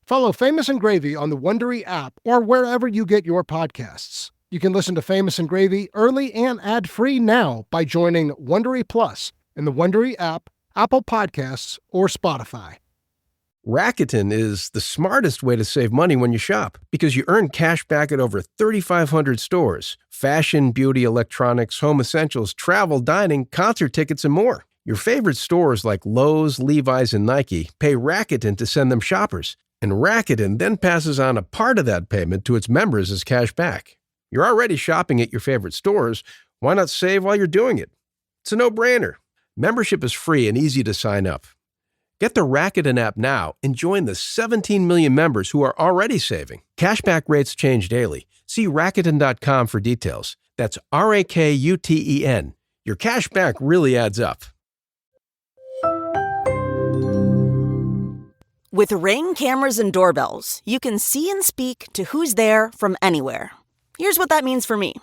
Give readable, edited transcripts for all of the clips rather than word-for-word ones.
Follow Famous and Gravy on the Wondery app or wherever you get your podcasts. You can listen to Famous and Gravy early and ad-free now by joining Wondery Plus in the Wondery app, Apple Podcasts, or Spotify. Rakuten is the smartest way to save money when you shop because you earn cash back at over 3,500 stores. Fashion, beauty, electronics, home essentials, travel, dining, concert tickets, and more. Your favorite stores like Lowe's, Levi's, and Nike pay Rakuten to send them shoppers. And Rakuten then passes on a part of that payment to its members as cash back. You're already shopping at your favorite stores. Why not save while you're doing it? It's a no-brainer. Membership is free and easy to sign up. Get the Rakuten app now and join the 17 million members who are already saving. Cashback rates change daily. See Rakuten.com for details. That's Rakuten. Your cash back really adds up. With Ring cameras and doorbells, you can see and speak to who's there from anywhere. Here's what that means for me.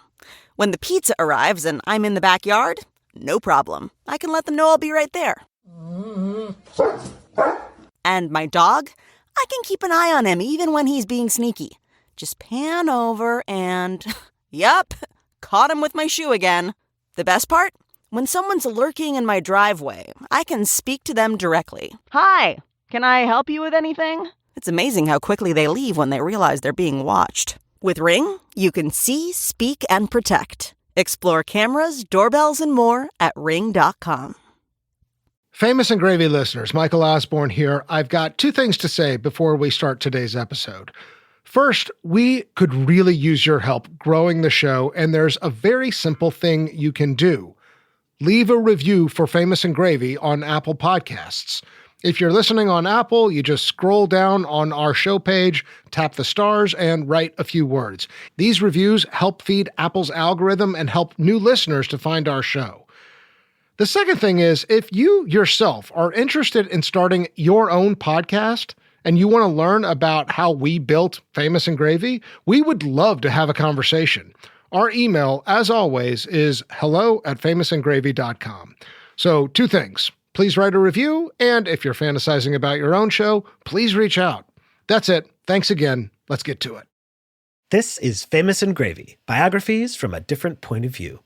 When the pizza arrives and I'm in the backyard, no problem. I can let them know I'll be right there. And my dog? I can keep an eye on him even when he's being sneaky. Just pan over and... Yup, caught him with my shoe again. The best part? When someone's lurking in my driveway, I can speak to them directly. Hi, can I help you with anything? It's amazing how quickly they leave when they realize they're being watched. With Ring, you can see, speak, and protect. Explore cameras, doorbells, and more at Ring.com. Famous and Gravy listeners, Michael Osborne here. I've got two things to say before we start today's episode. First, we could really use your help growing the show, and there's a very simple thing you can do. Leave a review for Famous and Gravy on Apple Podcasts. If you're listening on Apple, you just scroll down on our show page, tap the stars, and write a few words. These reviews help feed Apple's algorithm and help new listeners to find our show. The second thing is, if you yourself are interested in starting your own podcast and you want to learn about how we built Famous and Gravy, we would love to have a conversation. Our email, as always, is hello@famousandgravy.com. So, two things. Please write a review, and if you're fantasizing about your own show, please reach out. That's it. Thanks again. Let's get to it. This is Famous and Gravy, biographies from a different point of view.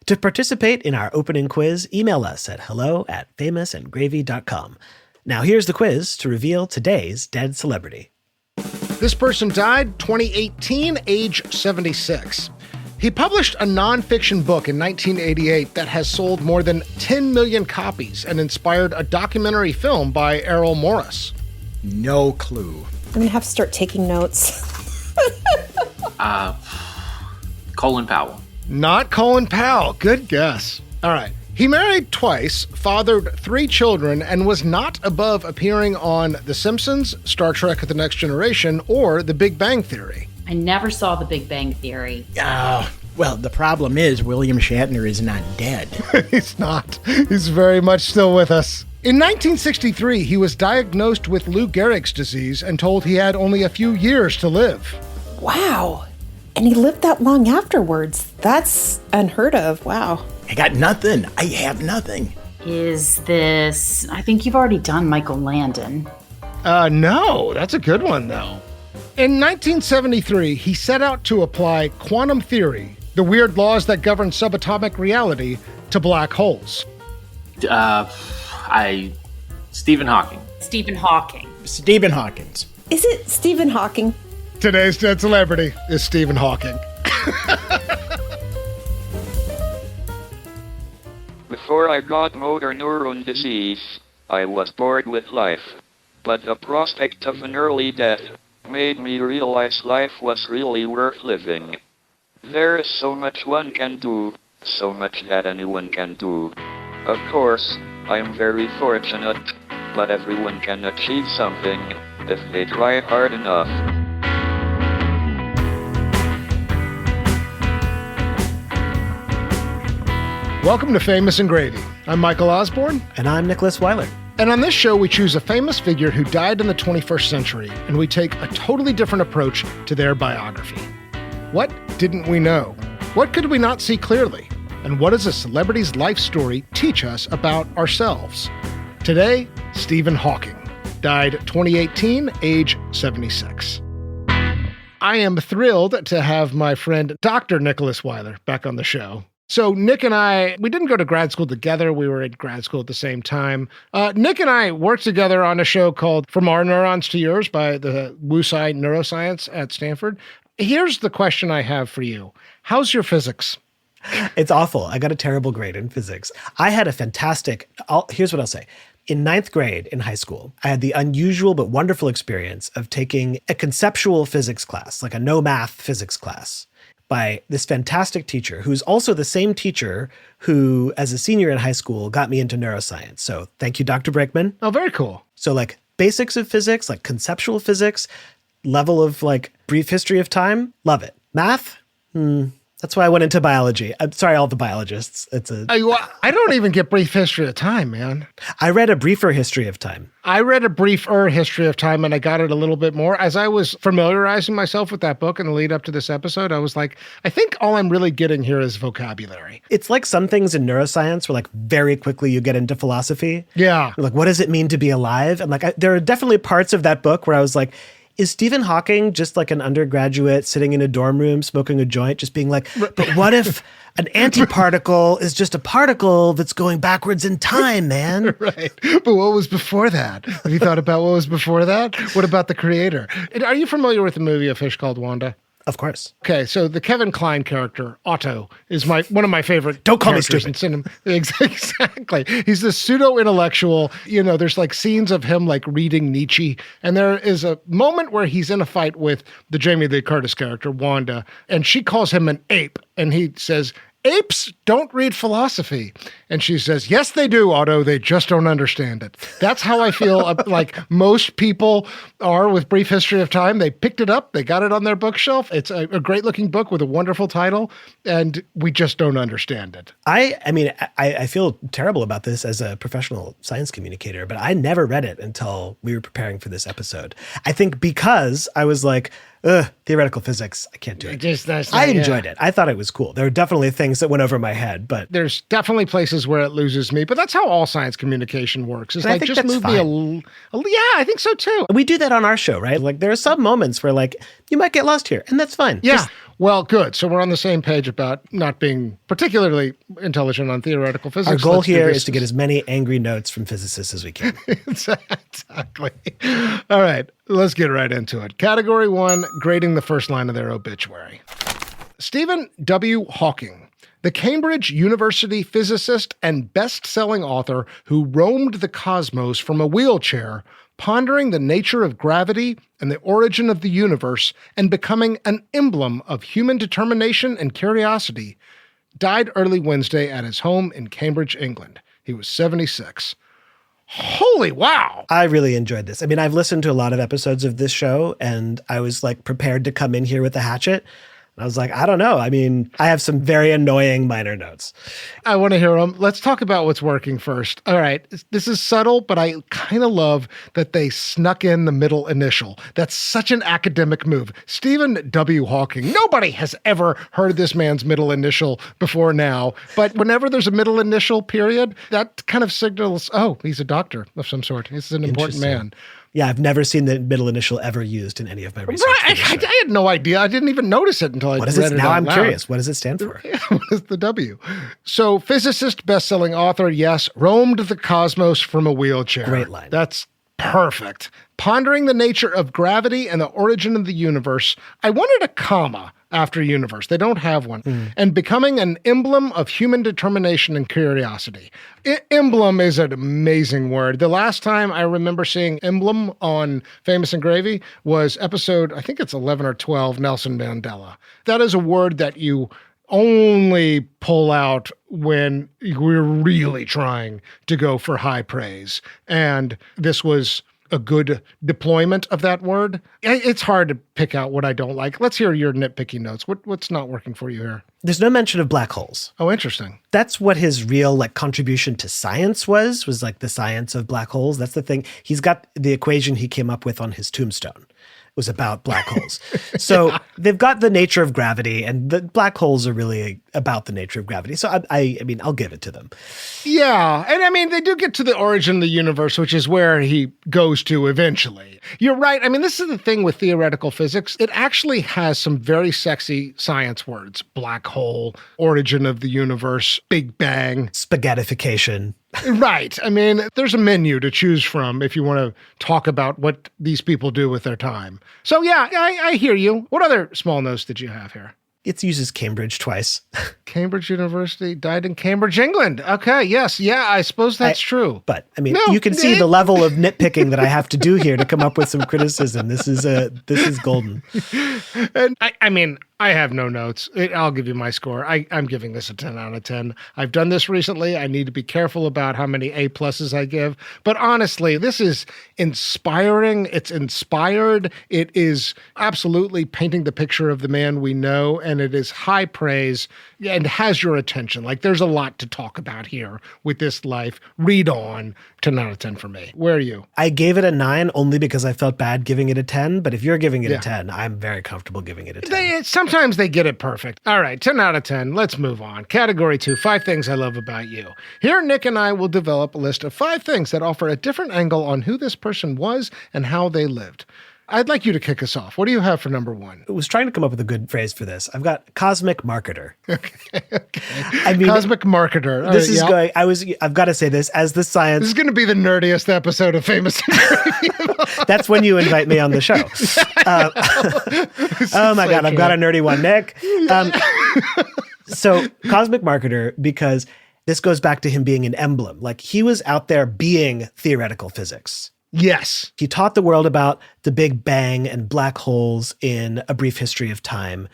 To participate in our opening quiz, email us at hello@famousandgravy.com. Now here's the quiz to reveal today's dead celebrity. This person died 2018, age 76. He published a nonfiction book in 1988 that has sold more than 10 million copies and inspired a documentary film by Errol Morris. No clue. I'm going to have to start taking notes. Colin Powell. Not Colin Powell. Good guess. All right. He married twice, fathered 3 children, and was not above appearing on The Simpsons, Star Trek: The Next Generation, or The Big Bang Theory. I never saw The Big Bang Theory. Well, the problem is William Shatner is not dead. He's not. He's very much still with us. In 1963, he was diagnosed with Lou Gehrig's disease and told he had only a few years to live. Wow. And he lived that long afterwards. That's unheard of. Wow. I got nothing. I have nothing. Is this... I think you've already done Michael Landon. No. That's a good one, though. In 1973, he set out to apply quantum theory, the weird laws that govern subatomic reality, to black holes. Stephen Hawking. Stephen Hawking. Stephen Hawkins. Is it Stephen Hawking? Today's dead celebrity is Stephen Hawking. Before I got motor neuron disease, I was bored with life. But the prospect of an early death made me realize life was really worth living. There is so much one can do, so much that anyone can do. Of course, I am very fortunate, but everyone can achieve something if they try hard enough. Welcome to Famous and Gravy. I'm Michael Osborne. And I'm Nicholas Weiler. And on this show, we choose a famous figure who died in the 21st century, and we take a totally different approach to their biography. What didn't we know? What could we not see clearly? And what does a celebrity's life story teach us about ourselves? Today, Stephen Hawking. died 2018, age 76. I am thrilled to have my friend Dr. Nicholas Weiler back on the show. So Nick and I, we didn't go to grad school together. We were in grad school at the same time. Nick and I worked together on a show called From Our Neurons to Yours by the WUSI Neuroscience at Stanford. Here's the question I have for you. How's your physics? It's awful. I got a terrible grade in physics. I had a fantastic, here's what I'll say. In 9th grade in high school, I had the unusual but wonderful experience of taking a conceptual physics class, like a no math physics class, by this fantastic teacher who's also the same teacher who, as a senior in high school, got me into neuroscience. So thank you, Dr. Brakeman. Oh, very cool. So like basics of physics, like conceptual physics, level of like brief history of time, love it. Math? That's why I went into biology. I'm sorry, all the biologists. I don't even get brief history of time, man. I read a briefer history of time. I read a briefer history of time, and I got it a little bit more. As I was familiarizing myself with that book in the lead up to this episode, I was like, I think all I'm really getting here is vocabulary. It's like some things in neuroscience where like very quickly you get into philosophy. Yeah. Like, what does it mean to be alive? And like, there are definitely parts of that book where I was like, is Stephen Hawking just like an undergraduate sitting in a dorm room smoking a joint, just being like, but what if an antiparticle is just a particle that's going backwards in time, man? Right. But what was before that? Have you thought about what was before that? What about the creator? Are you familiar with the movie A Fish Called Wanda? Of course. Okay, so the Kevin Kline character, Otto, is one of my favorite. Don't call me characters in cinema. Exactly. He's this pseudo-intellectual. You know, there's like scenes of him like reading Nietzsche, and there is a moment where he's in a fight with the Jamie Lee Curtis character, Wanda, and she calls him an ape, and he says, apes don't read philosophy. And she says, yes, they do, Otto. They just don't understand it. That's how I feel like most people are with Brief History of Time. They picked it up. They got it on their bookshelf. It's a great looking book with a wonderful title, and we just don't understand it. I feel terrible about this as a professional science communicator, but I never read it until we were preparing for this episode. I think because I was like, theoretical physics, I can't do it. I enjoyed it. I thought it was cool. There were definitely things that went over my head, but there's definitely places where it loses me. But that's how all science communication works. It's like, just move me yeah, I think so too. We do that on our show, right? Like there are some moments where like you might get lost here, and that's fine. Yeah. Well, good. So we're on the same page about not being particularly intelligent on theoretical physics. Our goal here is to get as many angry notes from physicists as we can. Exactly. All right, let's get right into it. Category 1, grading the first line of their obituary. Stephen W. Hawking, the Cambridge University physicist and best-selling author who roamed the cosmos from a wheelchair, pondering the nature of gravity and the origin of the universe and becoming an emblem of human determination and curiosity, died early Wednesday at his home in Cambridge, England. He was 76. Holy wow. I really enjoyed this. I mean, I've listened to a lot of episodes of this show, and I was like prepared to come in here with a hatchet. And I was like, I don't know. I mean, I have some very annoying minor notes. I want to hear them. Let's talk about what's working first. All right. This is subtle, but I kind of love that they snuck in the middle initial. That's such an academic move. Stephen W. Hawking. Nobody has ever heard this man's middle initial before now. But whenever there's a middle initial period, that kind of signals, oh, he's a doctor of some sort. He's an important man. Yeah, I've never seen the middle initial ever used in any of my research. Right. I had no idea. I didn't even notice it until I read it now out I'm loud. Curious. What does it stand for? What is the W? So, physicist, best-selling author, yes, roamed the cosmos from a wheelchair. Great line. That's perfect. Pondering the nature of gravity and the origin of the universe. I wanted a comma after universe. They don't have one. And becoming an emblem of human determination and curiosity. Emblem is an amazing word. The last time I remember seeing emblem on Famous and Gravy was episode, I think it's 11 or 12, Nelson Mandela. That is a word that you only pull out when we're really trying to go for high praise. And this was a good deployment of that word. It's hard to pick out what I don't like. Let's hear your nitpicky notes. What's not working for you here? There's no mention of black holes. Oh, interesting. That's what his real contribution to science was like the science of black holes. That's the thing. He's got the equation he came up with on his tombstone. was about black holes. So they've got the nature of gravity, and the black holes are really about the nature of gravity. So I mean, I'll give it to them. Yeah. And I mean, they do get to the origin of the universe, which is where he goes to eventually. You're right. I mean, this is the thing with theoretical physics. It actually has some very sexy science words. Black hole, origin of the universe, Big Bang. Spaghettification. Right. I mean, there's a menu to choose from if you want to talk about what these people do with their time. So yeah, I hear you. What other small notes did you have here? It uses Cambridge twice. Cambridge University, died in Cambridge, England. Okay, yes. Yeah, I suppose that's true. But, I mean, you can see the level of nitpicking that I have to do here to come up with some criticism. This is golden. And I mean, I have no notes. I'll give you my score. I'm giving this a 10 out of 10. I've done this recently. I need to be careful about how many A-pluses I give. But honestly, this is inspiring. It's inspired. It is absolutely painting the picture of the man we know, and it is high praise and has your attention. Like, there's a lot to talk about here with this life. Read on. 10 out of 10 for me. Where are you? I gave it a 9 only because I felt bad giving it a 10. But if you're giving it a 10, I'm very comfortable giving it a 10. Sometimes they get it perfect. All right, 10 out of 10. Let's move on. Category 2, 5 things I love about you. Here, Nick and I will develop a list of 5 things that offer a different angle on who this person was and how they lived. I'd like you to kick us off. What do you have for number 1? I was trying to come up with a good phrase for this. I've got cosmic marketer. Okay. I mean, cosmic marketer. I've got to say this as the science. This is going to be the nerdiest episode of Famous and Gravy. That's when you invite me on the show. Oh my God, I've got a nerdy one, Nick. So cosmic marketer, because this goes back to him being an emblem. Like, he was out there being theoretical physics. Yes. He taught the world about the Big Bang and black holes in A Brief History of Time.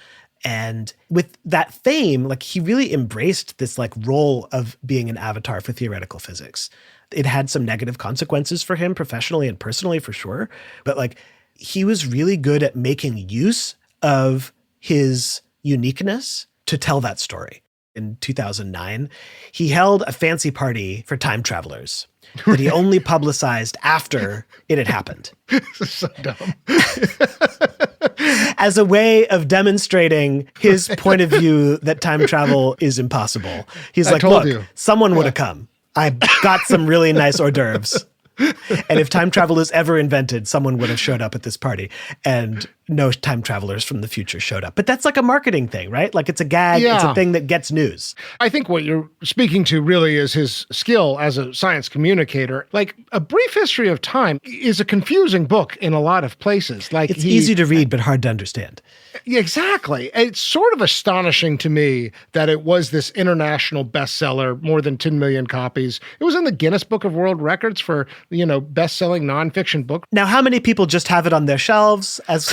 And with that fame, like, he really embraced this like role of being an avatar for theoretical physics. It had some negative consequences for him professionally and personally, for sure. But like, he was really good at making use of his uniqueness to tell that story. In 2009, he held a fancy party for time travelers that he only publicized after it had happened. So dumb. As a way of demonstrating his point of view that time travel is impossible. He's like, look, someone would have come. I got some really nice hors d'oeuvres. And if time travel is ever invented, someone would have showed up at this party, and no time travelers from the future showed up. But that's like a marketing thing, right? Like, it's a gag. Yeah. It's a thing that gets news. I think what you're speaking to really is his skill as a science communicator. Like, A Brief History of Time is a confusing book in a lot of places. Like, it's easy to read, but hard to understand. Exactly. It's sort of astonishing to me that it was this international bestseller, more than 10 million copies. It was in the Guinness Book of World Records for, best-selling nonfiction book. Now, how many people just have it on their shelves as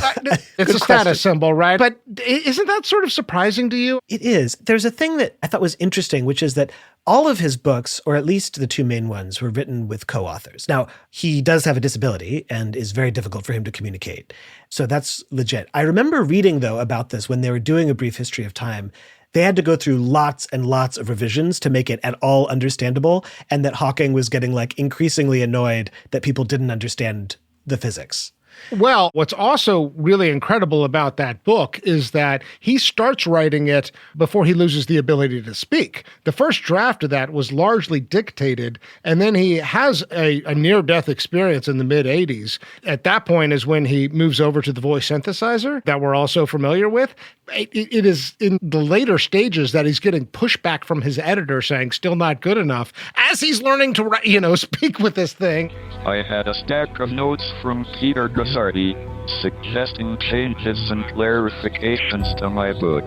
it's a status symbol, right? But isn't that sort of surprising to you? It is. There's a thing that I thought was interesting, which is that all of his books, or at least the 2 main ones, were written with co-authors. Now, he does have a disability and is very difficult for him to communicate. So that's legit. I remember reading, though, about this when they were doing A Brief History of Time. They had to go through lots and lots of revisions to make it at all understandable, and that Hawking was getting like increasingly annoyed that people didn't understand the physics. Well, what's also really incredible about that book is that he starts writing it before he loses the ability to speak. The first draft of that was largely dictated, and then he has a near-death experience in the mid-'80s. At that point is when he moves over to the voice synthesizer that we're also familiar with. It is in the later stages that he's getting pushback from his editor saying still not good enough as he's learning to write, speak with this thing. I had a stack of notes from Peter Gazzardi suggesting changes and clarifications to my book.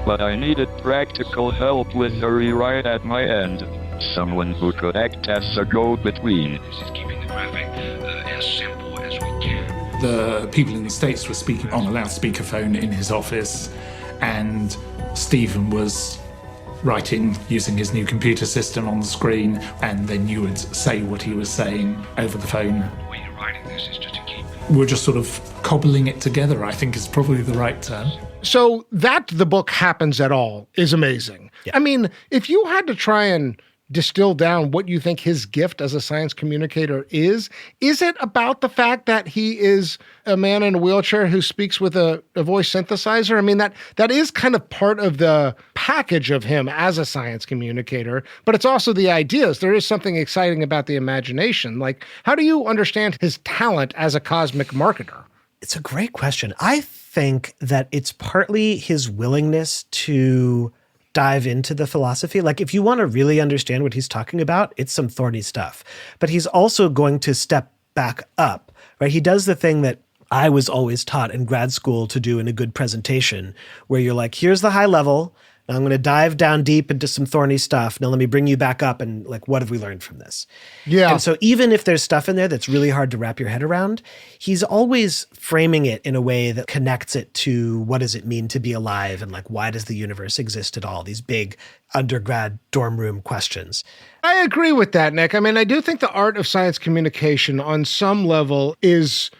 But I needed practical help with the rewrite at my end. Someone who could act as a go-between. Keeping the graphic as simple as we can. The people in the States were speaking on a loudspeaker phone in his office, and Stephen was writing using his new computer system on the screen, and then you would say what he was saying over the phone. The way you're writing this is just to keep... We're just sort of cobbling it together, I think is probably the right term. So that the book happens at all is amazing. Yeah. I mean, if you had to try and distill down what you think his gift as a science communicator is it about the fact that he is a man in a wheelchair who speaks with a voice synthesizer? I mean, that is kind of part of the package of him as a science communicator, but it's also the ideas. There is something exciting about the imagination. Like, how do you understand his talent as a cosmic marketer? It's a great question. I think that it's partly his willingness to dive into the philosophy. Like, if you want to really understand what he's talking about, it's some thorny stuff. But he's also going to step back up, right? He does the thing that I was always taught in grad school to do in a good presentation, where you're like, here's the high level. Now I'm going to dive down deep into some thorny stuff. Now let me bring you back up and like, what have we learned from this? Yeah. And so even if there's stuff in there that's really hard to wrap your head around, he's always framing it in a way that connects it to what does it mean to be alive and like, why does the universe exist at all? These big undergrad dorm room questions. I agree with that, Nick. I mean, I do think the art of science communication on some level is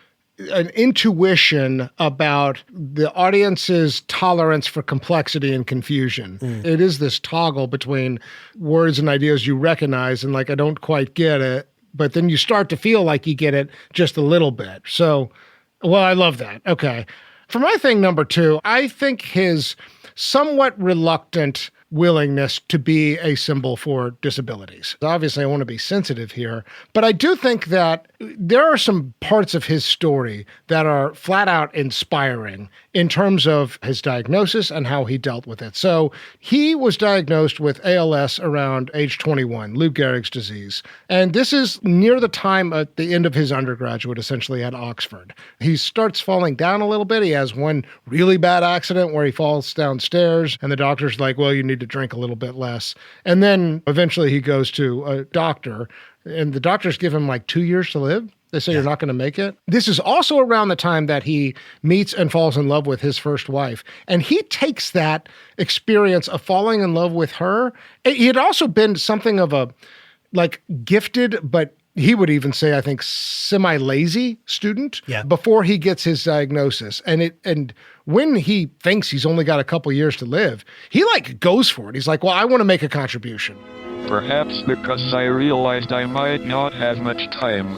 an intuition about the audience's tolerance for complexity and confusion. It is this toggle between words and ideas you recognize and like, I don't quite get it, but then you start to feel like you get it just a little bit. So, well, I love that. Okay. For my thing number 2, I think his somewhat reluctant willingness to be a symbol for disabilities. Obviously, I want to be sensitive here, but I do think that there are some parts of his story that are flat out inspiring in terms of his diagnosis and how he dealt with it. So he was diagnosed with ALS around age 21, Lou Gehrig's disease. And this is near the time at the end of his undergraduate, essentially at Oxford. He starts falling down a little bit. He has one really bad accident where he falls downstairs and the doctor's like, well, you need to drink a little bit less. And then eventually he goes to a doctor and the doctors give him like 2 years to live. They say you're not going to make it. This is also around the time that he meets and falls in love with his first wife. And he takes that experience of falling in love with her. He had also been something of a like gifted, but he would even say, I think, semi-lazy student before he gets his diagnosis. And when he thinks he's only got a couple years to live, he like goes for it. He's like, well, I want to make a contribution. Perhaps because I realized I might not have much time,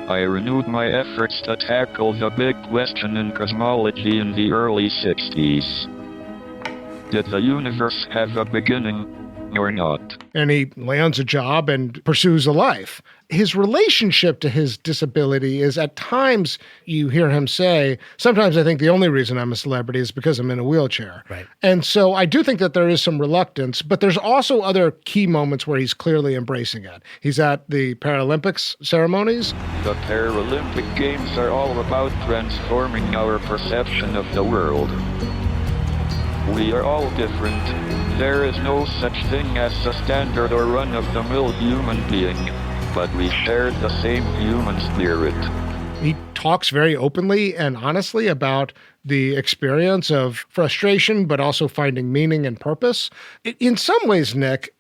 I renewed my efforts to tackle the big question in cosmology in the early 60s. Did the universe have a beginning or not? And he lands a job and pursues a life. His relationship to his disability is at times, you hear him say, sometimes I think the only reason I'm a celebrity is because I'm in a wheelchair. Right. And so I do think that there is some reluctance, but there's also other key moments where he's clearly embracing it. He's at the Paralympics ceremonies. The Paralympic Games are all about transforming our perception of the world. We are all different. There is no such thing as a standard or run-of-the-mill human being, but we share the same human spirit. He talks very openly and honestly about the experience of frustration, but also finding meaning and purpose. In some ways, Nick,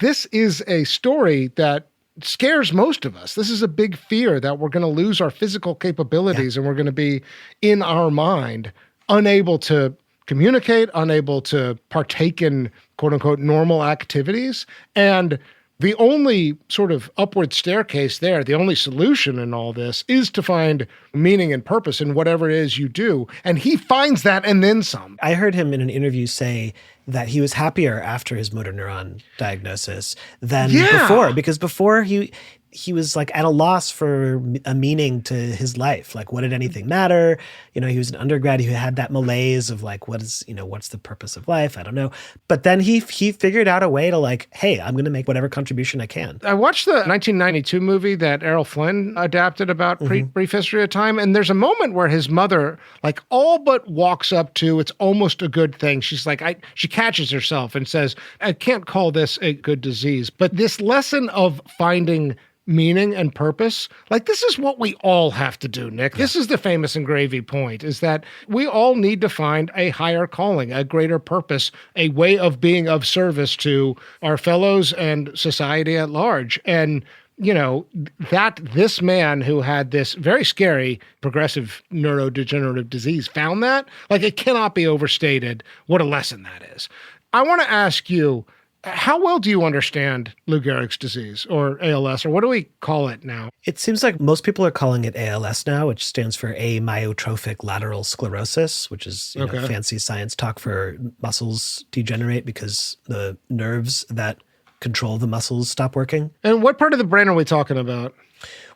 this is a story that scares most of us. This is a big fear that we're going to lose our physical capabilities and we're going to be in our mind, unable to communicate, unable to partake in quote unquote normal activities. And the only sort of upward staircase there, the only solution in all this is to find meaning and purpose in whatever it is you do. And he finds that and then some. I heard him in an interview say that he was happier after his motor neuron diagnosis than before, because before he was like at a loss for a meaning to his life. Like, what did anything matter? You know, he was an undergrad. He had that malaise of like, what's the purpose of life? I don't know. But then he figured out a way to like, hey, I'm going to make whatever contribution I can. I watched the 1992 movie that Errol Flynn adapted about brief history of time. And there's a moment where his mother like all but walks up to, it's almost a good thing. She's like, she catches herself and says, I can't call this a good disease. But this lesson of finding meaning and purpose, like this is what we all have to do, Nick. This is the famous and gravy point, is that we all need to find a higher calling, a greater purpose, a way of being of service to our fellows and society at large. And you know, that this man who had this very scary progressive neurodegenerative disease found that, like it cannot be overstated what a lesson that is. I want to ask you, How well do you understand Lou Gehrig's disease or ALS, or what do we call it now? It seems like most people are calling it ALS now, which stands for amyotrophic lateral sclerosis, which is fancy science talk for muscles degenerate because the nerves that control the muscles stop working. And what part of the brain are we talking about?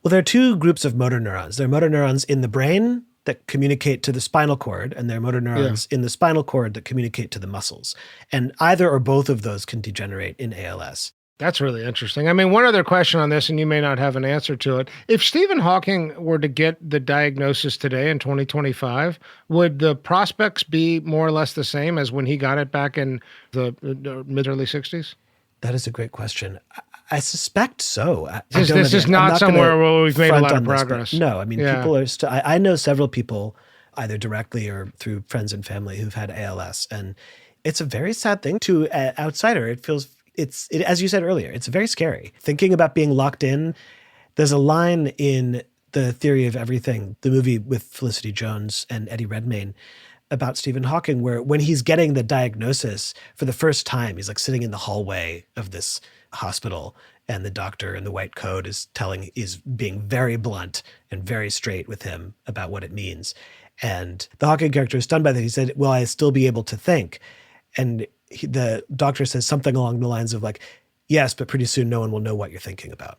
Well, there are two groups of motor neurons. There are motor neurons in the brain that communicate to the spinal cord, and there are motor neurons in the spinal cord that communicate to the muscles. And either or both of those can degenerate in ALS. That's really interesting. I mean, one other question on this, and you may not have an answer to it. If Stephen Hawking were to get the diagnosis today in 2025, would the prospects be more or less the same as when he got it back in the mid-early 60s? That is a great question. I suspect so. This is not somewhere where we've made a lot of progress. No, I mean, people are still, I know several people, either directly or through friends and family, who've had ALS. And it's a very sad thing to an outsider. It feels, as you said earlier, it's very scary. Thinking about being locked in. There's a line in The Theory of Everything, the movie with Felicity Jones and Eddie Redmayne, about Stephen Hawking, where when he's getting the diagnosis for the first time, he's like sitting in the hallway of this hospital, and the doctor in the white coat is being very blunt and very straight with him about what it means. And the Hawking character is stunned by that. He said, "Will I still be able to think?" And the doctor says something along the lines of like, "Yes, but pretty soon no one will know what you're thinking about."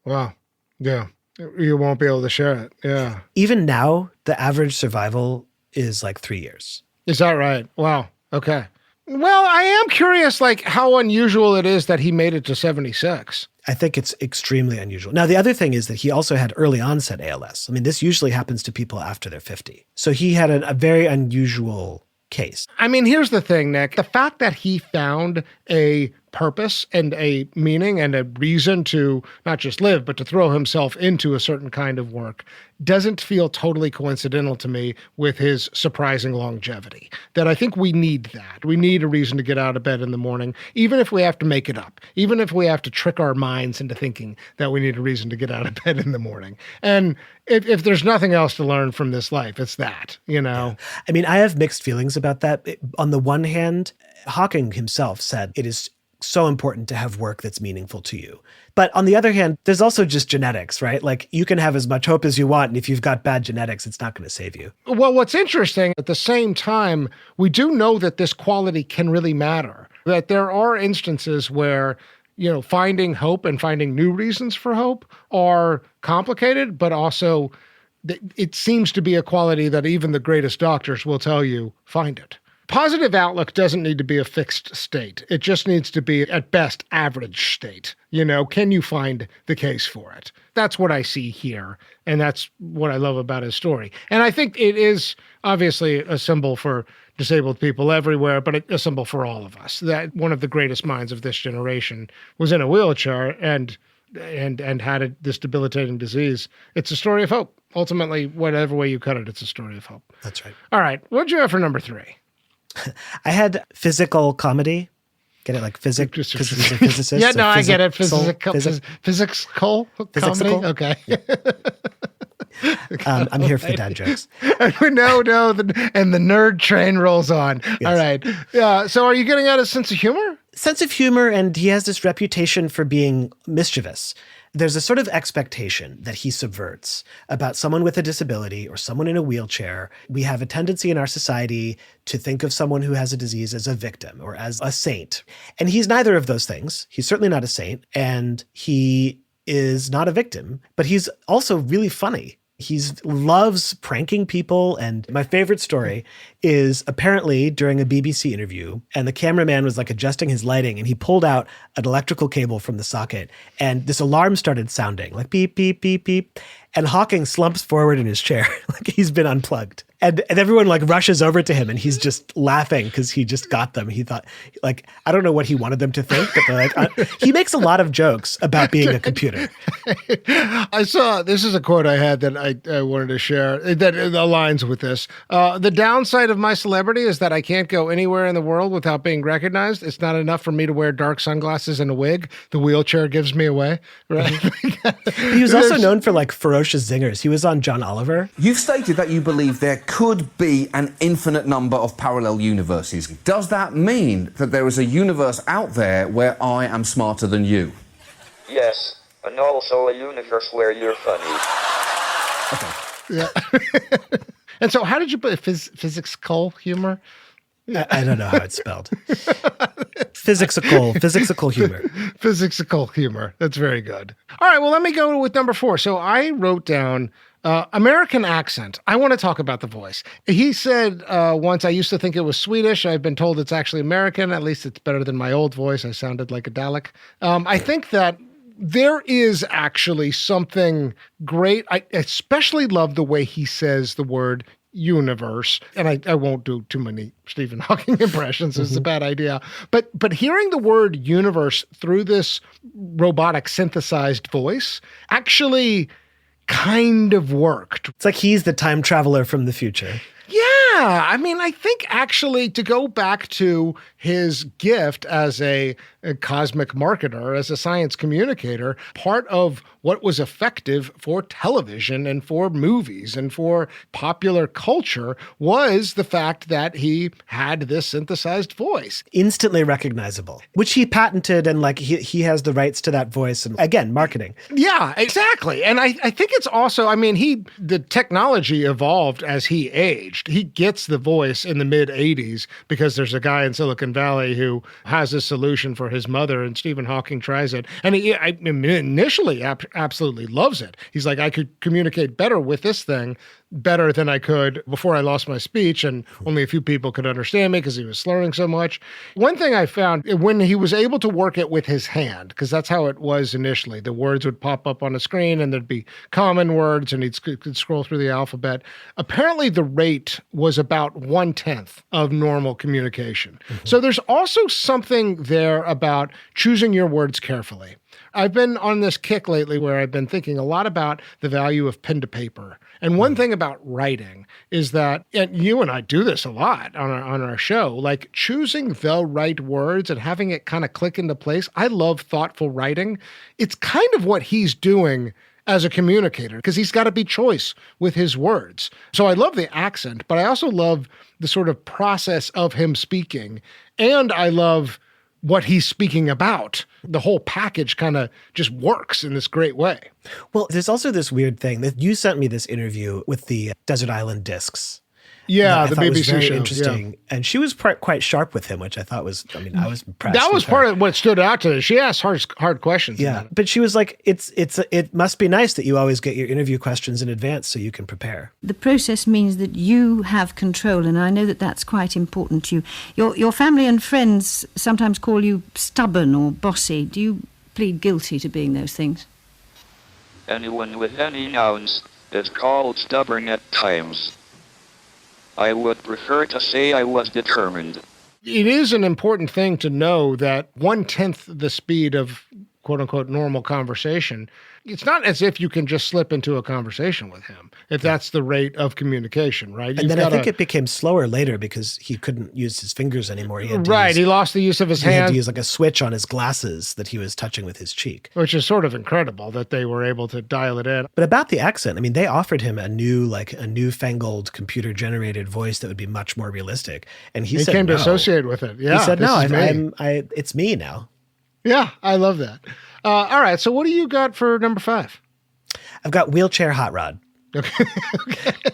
Wow. Yeah. You won't be able to share it. Yeah. Even now, the average survival is like 3 years. Is that right? Wow. Okay. Well, I am curious, like, how unusual it is that he made it to 76. I think it's extremely unusual. Now, the other thing is that he also had early onset ALS. I mean, this usually happens to people after they're 50. So he had a very unusual case. I mean, here's the thing, Nick. The fact that he found a purpose and a meaning and a reason to not just live, but to throw himself into a certain kind of work doesn't feel totally coincidental to me with his surprising longevity. That I think we need that. We need a reason to get out of bed in the morning, even if we have to make it up, even if we have to trick our minds into thinking that we need a reason to get out of bed in the morning. And if there's nothing else to learn from this life, it's that, you know? Yeah. I mean, I have mixed feelings about that. On the one hand, Hawking himself said it is so important to have work that's meaningful to you. But on the other hand, there's also just genetics, right? Like you can have as much hope as you want, and if you've got bad genetics, it's not going to save you. Well, what's interesting, at the same time, we do know that this quality can really matter, that there are instances where, you know, finding hope and finding new reasons for hope are complicated, but also it seems to be a quality that even the greatest doctors will tell you, find it. Positive outlook doesn't need to be a fixed state. It just needs to be, at best, average state. You know, can you find the case for it? That's what I see here, and that's what I love about his story. And I think it is obviously a symbol for disabled people everywhere, but a symbol for all of us. That one of the greatest minds of this generation was in a wheelchair and had this debilitating disease. It's a story of hope. Ultimately, whatever way you cut it, it's a story of hope. That's right. All right, what'd you have for number 3? I had physical comedy. Get it? Like physics, because he's a physicist. Yeah, no, I get it. Physical comedy? Okay. Yeah. I'm here for the dad jokes. No, and the nerd train rolls on. Yes. All right. So are you getting at a sense of humor? Sense of humor, and he has this reputation for being mischievous. There's a sort of expectation that he subverts about someone with a disability or someone in a wheelchair. We have a tendency in our society to think of someone who has a disease as a victim or as a saint. And he's neither of those things. He's certainly not a saint, and he is not a victim, but he's also really funny. He loves pranking people. And my favorite story is apparently during a BBC interview, and the cameraman was like adjusting his lighting, and he pulled out an electrical cable from the socket, and this alarm started sounding like beep, beep, beep, beep. And Hawking slumps forward in his chair like he's been unplugged. And everyone like rushes over to him, and he's just laughing because he just got them. He thought, like, I don't know what he wanted them to think, but they're like, he makes a lot of jokes about being a computer. This is a quote I had that I wanted to share that aligns with this. The downside of my celebrity is that I can't go anywhere in the world without being recognized. It's not enough for me to wear dark sunglasses and a wig. The wheelchair gives me away, right? He was also known for like ferocious zingers. He was on John Oliver. You've stated that you believe there could be an infinite number of parallel universes. Does that mean that there is a universe out there where I am smarter than you? Yes, and also a universe where you're funny. Yeah. And so how did you put physical humor? I don't know how it's spelled. Physical humor. Physical humor. That's very good. All right, well, let me go with number 4. So I wrote down American accent. I want to talk about the voice. He said once, I used to think it was Swedish. I've been told it's actually American. At least it's better than my old voice. I sounded like a Dalek. I think that there is actually something great. I especially love the way he says the word universe. And I won't do too many Stephen Hawking impressions. It's a bad idea. But hearing the word universe through this robotic synthesized voice actually kind of worked. It's like he's the time traveler from the future. Yeah. I mean, I think actually to go back to his gift as a cosmic marketer, as a science communicator, part of what was effective for television and for movies and for popular culture was the fact that he had this synthesized voice. Instantly recognizable, which he patented, and like he has the rights to that voice. And again, marketing. Yeah, exactly. And I think it's also, I mean, the technology evolved as he aged. He gets the voice in the mid 80s because there's a guy in Silicon Valley who has a solution for his mother, and Stephen Hawking tries it. And he initially absolutely loves it. He's like, I could communicate better with this thing, better than I could before I lost my speech, and only a few people could understand me because he was slurring so much. One thing I found, when he was able to work it with his hand, because that's how it was initially, the words would pop up on a screen and there'd be common words and he could scroll through the alphabet. Apparently the rate was about 1/10 of normal communication. So there's also something there about choosing your words carefully. I've been on this kick lately where I've been thinking a lot about the value of pen to paper. And one thing about writing is that, and you and I do this a lot on our show, like choosing the right words and having it kind of click into place. I love thoughtful writing. It's kind of what he's doing as a communicator, because he's got to be choice with his words. So I love the accent, but I also love the sort of process of him speaking. And I love what he's speaking about. The whole package kind of just works in this great way. Well, there's also this weird thing that you sent me this interview with the Desert Island Discs. Yeah, the BBC BBC very show. Interesting. Yeah. And she was quite sharp with him, which I thought was, I was impressed. That was part of what stood out to her. She asked hard questions. Yeah, but she was like, it must be nice that you always get your interview questions in advance so you can prepare. The process means that you have control, and I know that that's quite important to you. Your family and friends sometimes call you stubborn or bossy. Do you plead guilty to being those things? Anyone with any nouns is called stubborn at times. I would prefer to say I was determined. It is an important thing to know that 1/10 the speed of quote unquote normal conversation. It's not as if you can just slip into a conversation with him if that's the rate of communication, right? And then I think it became slower later because he couldn't use his fingers anymore. He lost the use of his hand. He had to use like a switch on his glasses that he was touching with his cheek. Which is sort of incredible that they were able to dial it in. But about the accent, I mean, they offered him a newfangled computer generated voice that would be much more realistic. And he said came no. to associate with it. Yeah, he said, no, it's me now. Yeah, I love that. All right, so what do you got for number 5? I've got Wheelchair Hot Rod. Okay.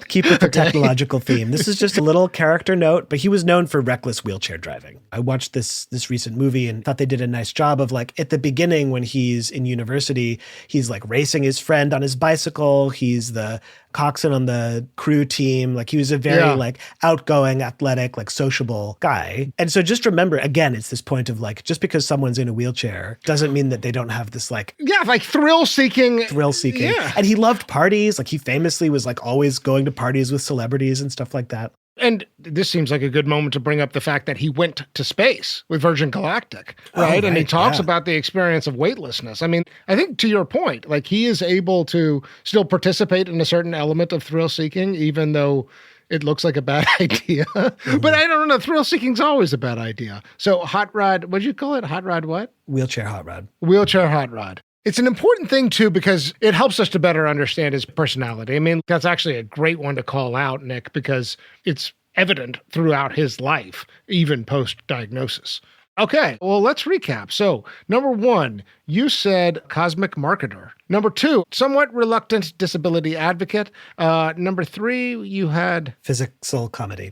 Keep with the technological theme. This is just a little character note, but he was known for reckless wheelchair driving. I watched this recent movie and thought they did a nice job of, like, at the beginning when he's in university, he's like racing his friend on his bicycle. He's the coxswain on the crew team. Like, he was a very like outgoing, athletic, like sociable guy. And so just remember, again, it's this point of like, just because someone's in a wheelchair doesn't mean that they don't have this like thrill seeking. Yeah. And he loved parties. Like, he famously was like always going to parties with celebrities and stuff like that. And this seems like a good moment to bring up the fact that he went to space with Virgin Galactic, right? And he talks about the experience of weightlessness. I mean, I think to your point, like, he is able to still participate in a certain element of thrill seeking, even though it looks like a bad idea. But I don't know, thrill seeking's always a bad idea. So Hot Rod, what'd you call it? Hot Rod what? Wheelchair Hot Rod. Wheelchair Hot Rod. It's an important thing, too, because it helps us to better understand his personality. I mean, that's actually a great one to call out, Nick, because it's evident throughout his life, even post-diagnosis. Okay, well, let's recap. So, number 1, you said cosmic marketer. Number 2, somewhat reluctant disability advocate. Number 3, you had... physical comedy.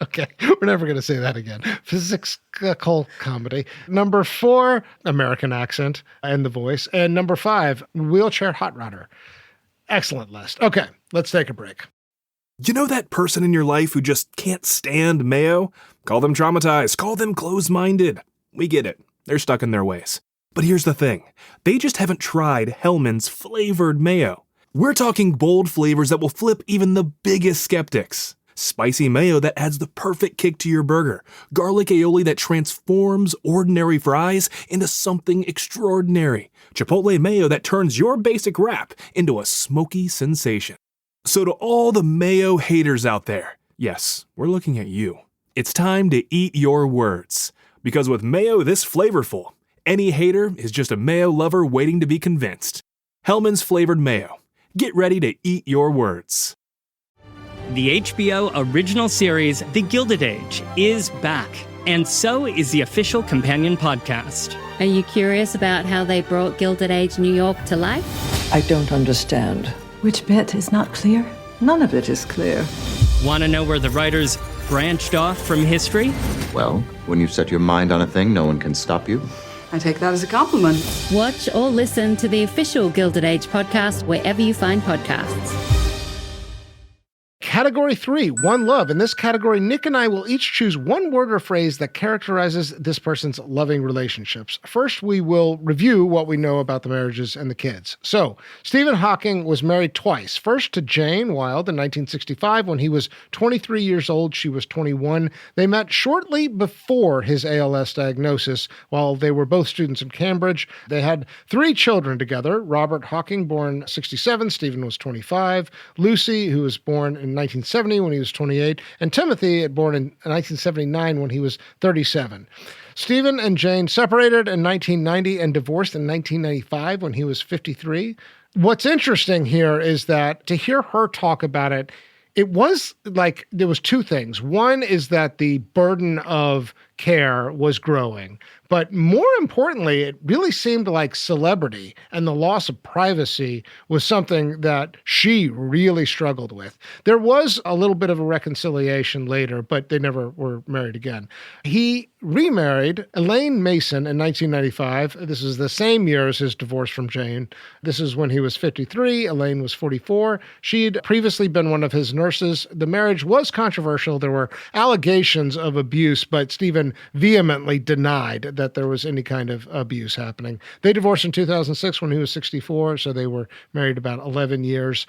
Okay, we're never going to say that again. Physical comedy. Number 4, American accent and the voice. And number 5, wheelchair hot rodder. Excellent list. Okay, let's take a break. You know that person in your life who just can't stand mayo? Call them traumatized. Call them closed-minded. We get it. They're stuck in their ways. But here's the thing. They just haven't tried Hellmann's flavored mayo. We're talking bold flavors that will flip even the biggest skeptics. Spicy mayo that adds the perfect kick to your burger. Garlic aioli that transforms ordinary fries into something extraordinary. Chipotle mayo that turns your basic wrap into a smoky sensation. So to all the mayo haters out there, yes, we're looking at you. It's time to eat your words. Because with mayo this flavorful, any hater is just a mayo lover waiting to be convinced. Hellmann's flavored mayo. Get ready to eat your words. The HBO original series, The Gilded Age, is back, and so is the official companion podcast. Are you curious about how they brought Gilded Age New York to life? I don't understand. Which bit is not clear? None of it is clear. Want to know where the writers branched off from history? Well, when you set your mind on a thing, no one can stop you. I take that as a compliment. Watch or listen to the official Gilded Age podcast wherever you find podcasts. Category 3, One Love. In this category, Nick and I will each choose one word or phrase that characterizes this person's loving relationships. First, we will review what we know about the marriages and the kids. So, Stephen Hawking was married twice. First to Jane Wilde in 1965 when he was 23 years old. She was 21. They met shortly before his ALS diagnosis while they were both students in Cambridge. They had 3 children together. Robert Hawking, born 67. Stephen was 25. Lucy, who was born in 1970 when he was 28, and Timothy, born in 1979 when he was 37. Stephen and Jane separated in 1990 and divorced in 1995 when he was 53. What's interesting here is that to hear her talk about it, it was like there was 2 things. One is that the burden of care was growing. But more importantly, it really seemed like celebrity and the loss of privacy was something that she really struggled with. There was a little bit of a reconciliation later, but they never were married again. He remarried Elaine Mason in 1995. This is the same year as his divorce from Jane. This is when he was 53. Elaine was 44. She'd previously been one of his nurses. The marriage was controversial. There were allegations of abuse, but Stephen vehemently denied that there was any kind of abuse happening. They divorced in 2006 when he was 64, so they were married about 11 years.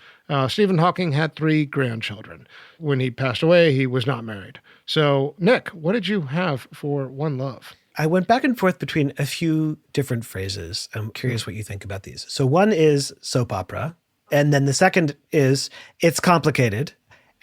Stephen Hawking had 3 grandchildren. When he passed away, he was not married. So, Nick, what did you have for One Love? I went back and forth between a few different phrases. I'm curious what you think about these. So one is soap opera, and then the second is it's complicated,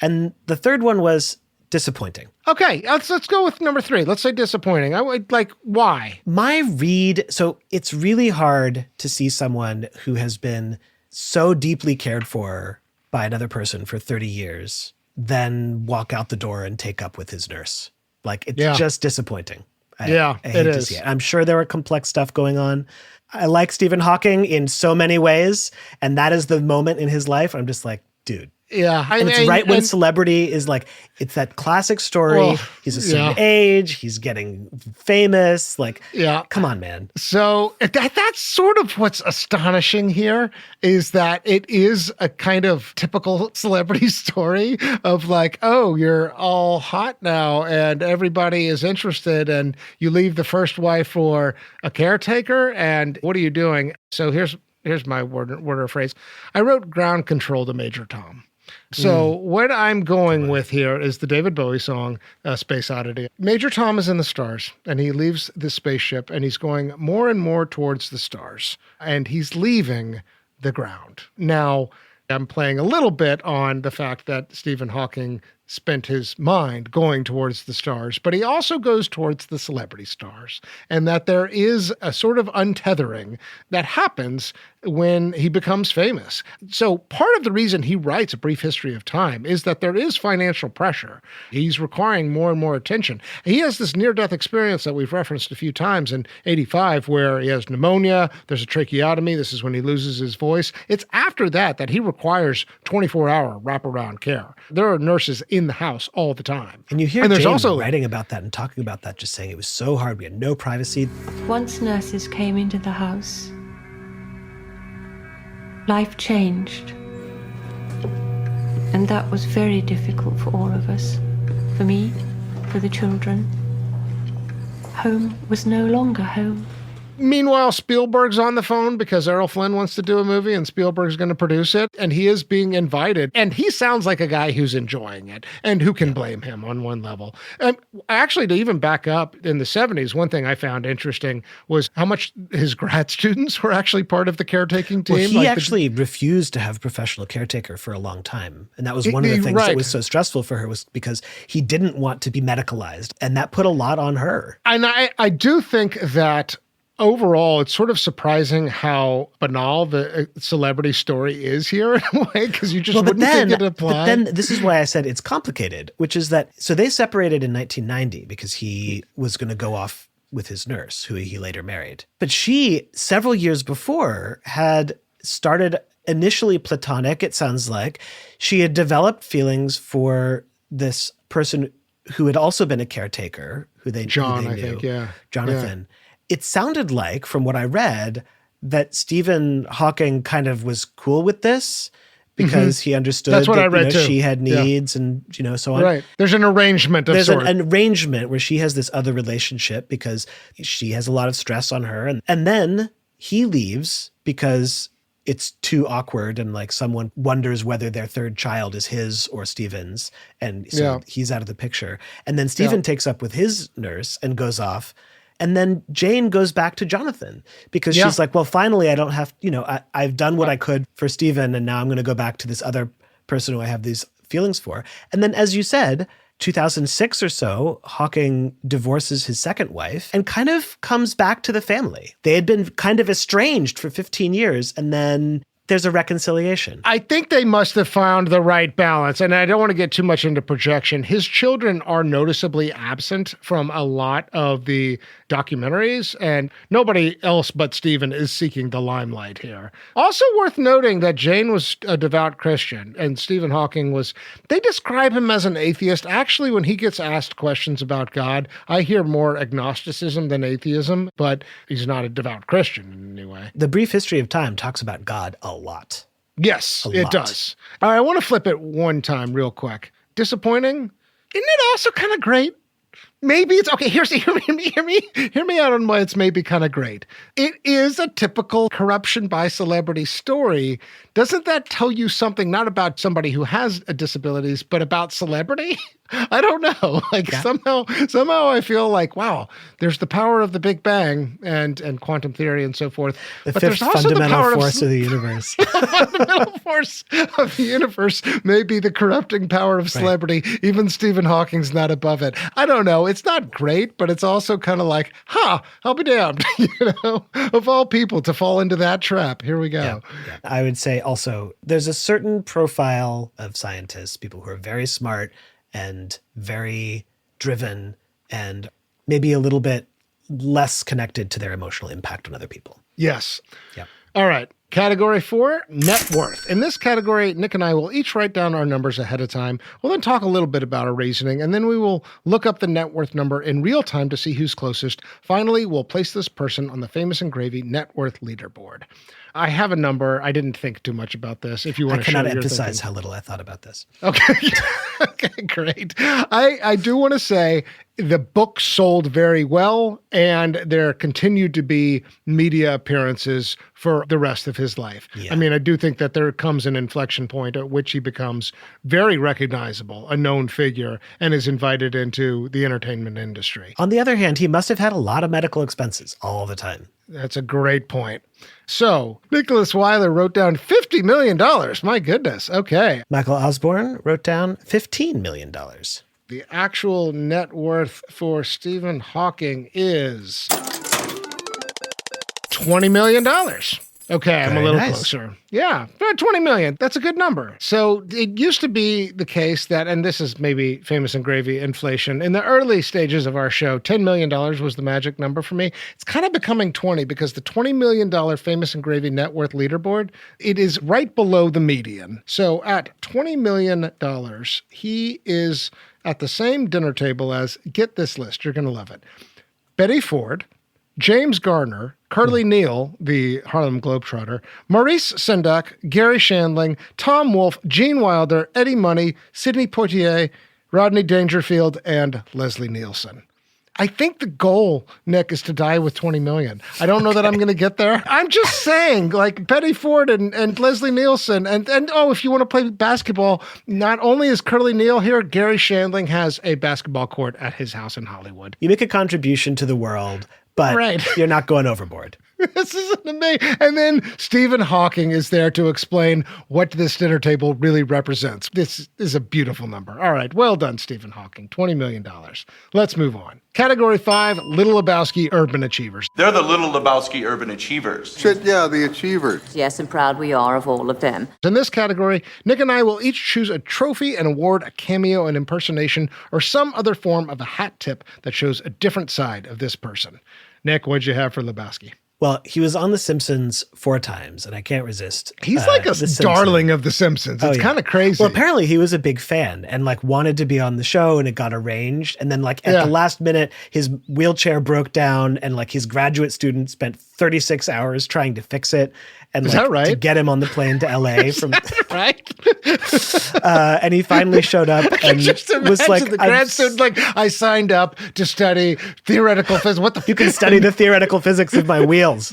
and the third one was disappointing. Okay, let's go with number 3. Let's say disappointing. I would why? My read, so it's really hard to see someone who has been so deeply cared for by another person for 30 years then walk out the door and take up with his nurse. Like, it's just disappointing. I hate to see it. I'm sure there were complex stuff going on. I like Stephen Hawking in so many ways, and that is the moment in his life. I'm just like, dude. Yeah. And it's right when celebrity is like, it's that classic story. He's a certain age. He's getting famous. Like, come on, man. So that's sort of what's astonishing here is that it is a kind of typical celebrity story of like, oh, you're all hot now and everybody is interested and you leave the first wife for a caretaker and what are you doing? So here's my word or phrase. I wrote ground control to Major Tom. So what I'm going with here is the David Bowie song, Space Oddity. Major Tom is in the stars, and he leaves the spaceship, and he's going more and more towards the stars, and he's leaving the ground. Now, I'm playing a little bit on the fact that Stephen Hawking spent his mind going towards the stars, but he also goes towards the celebrity stars, and that there is a sort of untethering that happens when he becomes famous. So part of the reason he writes A Brief History of Time is that there is financial pressure. He's requiring more and more attention. He has this near-death experience that we've referenced a few times in 85 where he has pneumonia, there's a tracheotomy, this is when he loses his voice. It's after that he requires 24-hour wraparound care. There are nurses in the house all the time. And you hear Jane also writing about that and talking about that, just saying it was so hard. We had no privacy. Once nurses came into the house, life changed. And that was very difficult for all of us. For me, for the children. Home was no longer home. Meanwhile, Spielberg's on the phone because Errol Flynn wants to do a movie and Spielberg's going to produce it. And he is being invited. And he sounds like a guy who's enjoying it. And who can blame him on one level? Actually, to even back up in the 70s, one thing I found interesting was how much his grad students were actually part of the caretaking team. Well, he actually refused to have a professional caretaker for a long time. And that was one of the things that was so stressful for her, was because he didn't want to be medicalized. And that put a lot on her. And I do think that overall, it's sort of surprising how banal the celebrity story is here in a way, because you just wouldn't think it applied. But then this is why I said it's complicated, which is that, so they separated in 1990 because he was going to go off with his nurse, who he later married. But she, several years before, had started initially platonic, it sounds like. She had developed feelings for this person who had also been a caretaker, who they knew. I think, yeah. Jonathan. Yeah. It sounded like, from what I read, that Stephen Hawking kind of was cool with this because he understood That's what I read too. She had needs and so on. Right. There's an arrangement of There's sorts. an arrangement where she has this other relationship because she has a lot of stress on her. And then he leaves because it's too awkward and like someone wonders whether their third child is his or Stephen's. And so he's out of the picture. And then Stephen takes up with his nurse and goes off. And then Jane goes back to Jonathan because she's like, well, finally, I don't have, I've done what I could for Stephen, and now I'm going to go back to this other person who I have these feelings for. And then, as you said, 2006 or so, Hawking divorces his second wife and kind of comes back to the family. They had been kind of estranged for 15 years, and then there's a reconciliation. I think they must have found the right balance, and I don't want to get too much into projection. His children are noticeably absent from a lot of the documentaries, and nobody else but Stephen is seeking the limelight here. Also worth noting that Jane was a devout Christian, and Stephen Hawking was, they describe him as an atheist. Actually, when he gets asked questions about God, I hear more agnosticism than atheism, but he's not a devout Christian in any way. The Brief History of Time talks about God a lot. Yes, it does. All right, I want to flip it one time real quick. Disappointing? Isn't it also kind of great? Maybe it's okay. Hear me out on why it's maybe kind of great. It is a typical corruption by celebrity story. Doesn't that tell you something not about somebody who has disabilities, but about celebrity? I don't know. Somehow I feel like, wow, there's the power of the Big Bang and quantum theory and so forth. But there's also fundamental force of the universe. The fundamental force of the universe may be the corrupting power of celebrity. Right. Even Stephen Hawking's not above it. I don't know. It's not great, but it's also kind of like, I'll be damned. Of all people to fall into that trap. Here we go. Yeah. I would say also there's a certain profile of scientists, people who are very smart and very driven and maybe a little bit less connected to their emotional impact on other people. Yes. Yep. All right. Category 4, net worth. In this category, Nick and I will each write down our numbers ahead of time. We'll then talk a little bit about our reasoning, and then we will look up the net worth number in real time to see who's closest. Finally, we'll place this person on the Famous and Gravy net worth leaderboard. I have a number. I didn't think too much about this. If you want to share your thinking. I cannot emphasize how little I thought about this. Okay. Okay, great. I do want to say the book sold very well, and there continued to be media appearances for the rest of his life. Yeah. I mean, I do think that there comes an inflection point at which he becomes very recognizable, a known figure, and is invited into the entertainment industry. On the other hand, he must have had a lot of medical expenses all the time. That's a great point. So Nicholas Weiler wrote down $50 million. My goodness. Okay. Michael Osborne wrote down $15 million. The actual net worth for Stephen Hawking is $20 million. Okay, I'm a little closer. Yeah, $20 million. That's a good number. So it used to be the case that, and this is maybe famous and gravy inflation, in the early stages of our show, $10 million was the magic number for me. It's kind of becoming 20 because the $20 million famous and gravy net worth leaderboard, it is right below the median. So at $20 million, he is at the same dinner table as, get this list, you're going to love it, Betty Ford, James Garner, Curly Neal, the Harlem Globetrotter, Maurice Sendak, Gary Shandling, Tom Wolfe, Gene Wilder, Eddie Money, Sidney Poitier, Rodney Dangerfield, and Leslie Nielsen. I think the goal, Nick, is to die with 20 million. I don't know that I'm going to get there. I'm just saying, like Betty Ford and Leslie Nielsen, and if you want to play basketball, not only is Curly Neal here, Gary Shandling has a basketball court at his house in Hollywood. You make a contribution to the world, but you're not going overboard. This is amazing. And then Stephen Hawking is there to explain what this dinner table really represents. This is a beautiful number. All right. Well done, Stephen Hawking. $20 million. Let's move on. Category 5, Little Lebowski Urban Achievers. They're the Little Lebowski Urban Achievers. Yeah, the Achievers. Yes, and proud we are of all of them. In this category, Nick and I will each choose a trophy and award a cameo, an impersonation, or some other form of a hat tip that shows a different side of this person. Nick, what'd you have for Lebowski? Well, he was on The Simpsons 4 times, and I can't resist. He's like a darling of The Simpsons. It's kind of crazy. Well, apparently he was a big fan and wanted to be on the show, and it got arranged. And then at the last minute, his wheelchair broke down, and his graduate student spent 36 hours trying to fix it. And is that right? To get him on the plane to LA from right. And he finally showed up and was like, the grad student, I signed up to study theoretical physics. What the You can study the theoretical physics of my wheels.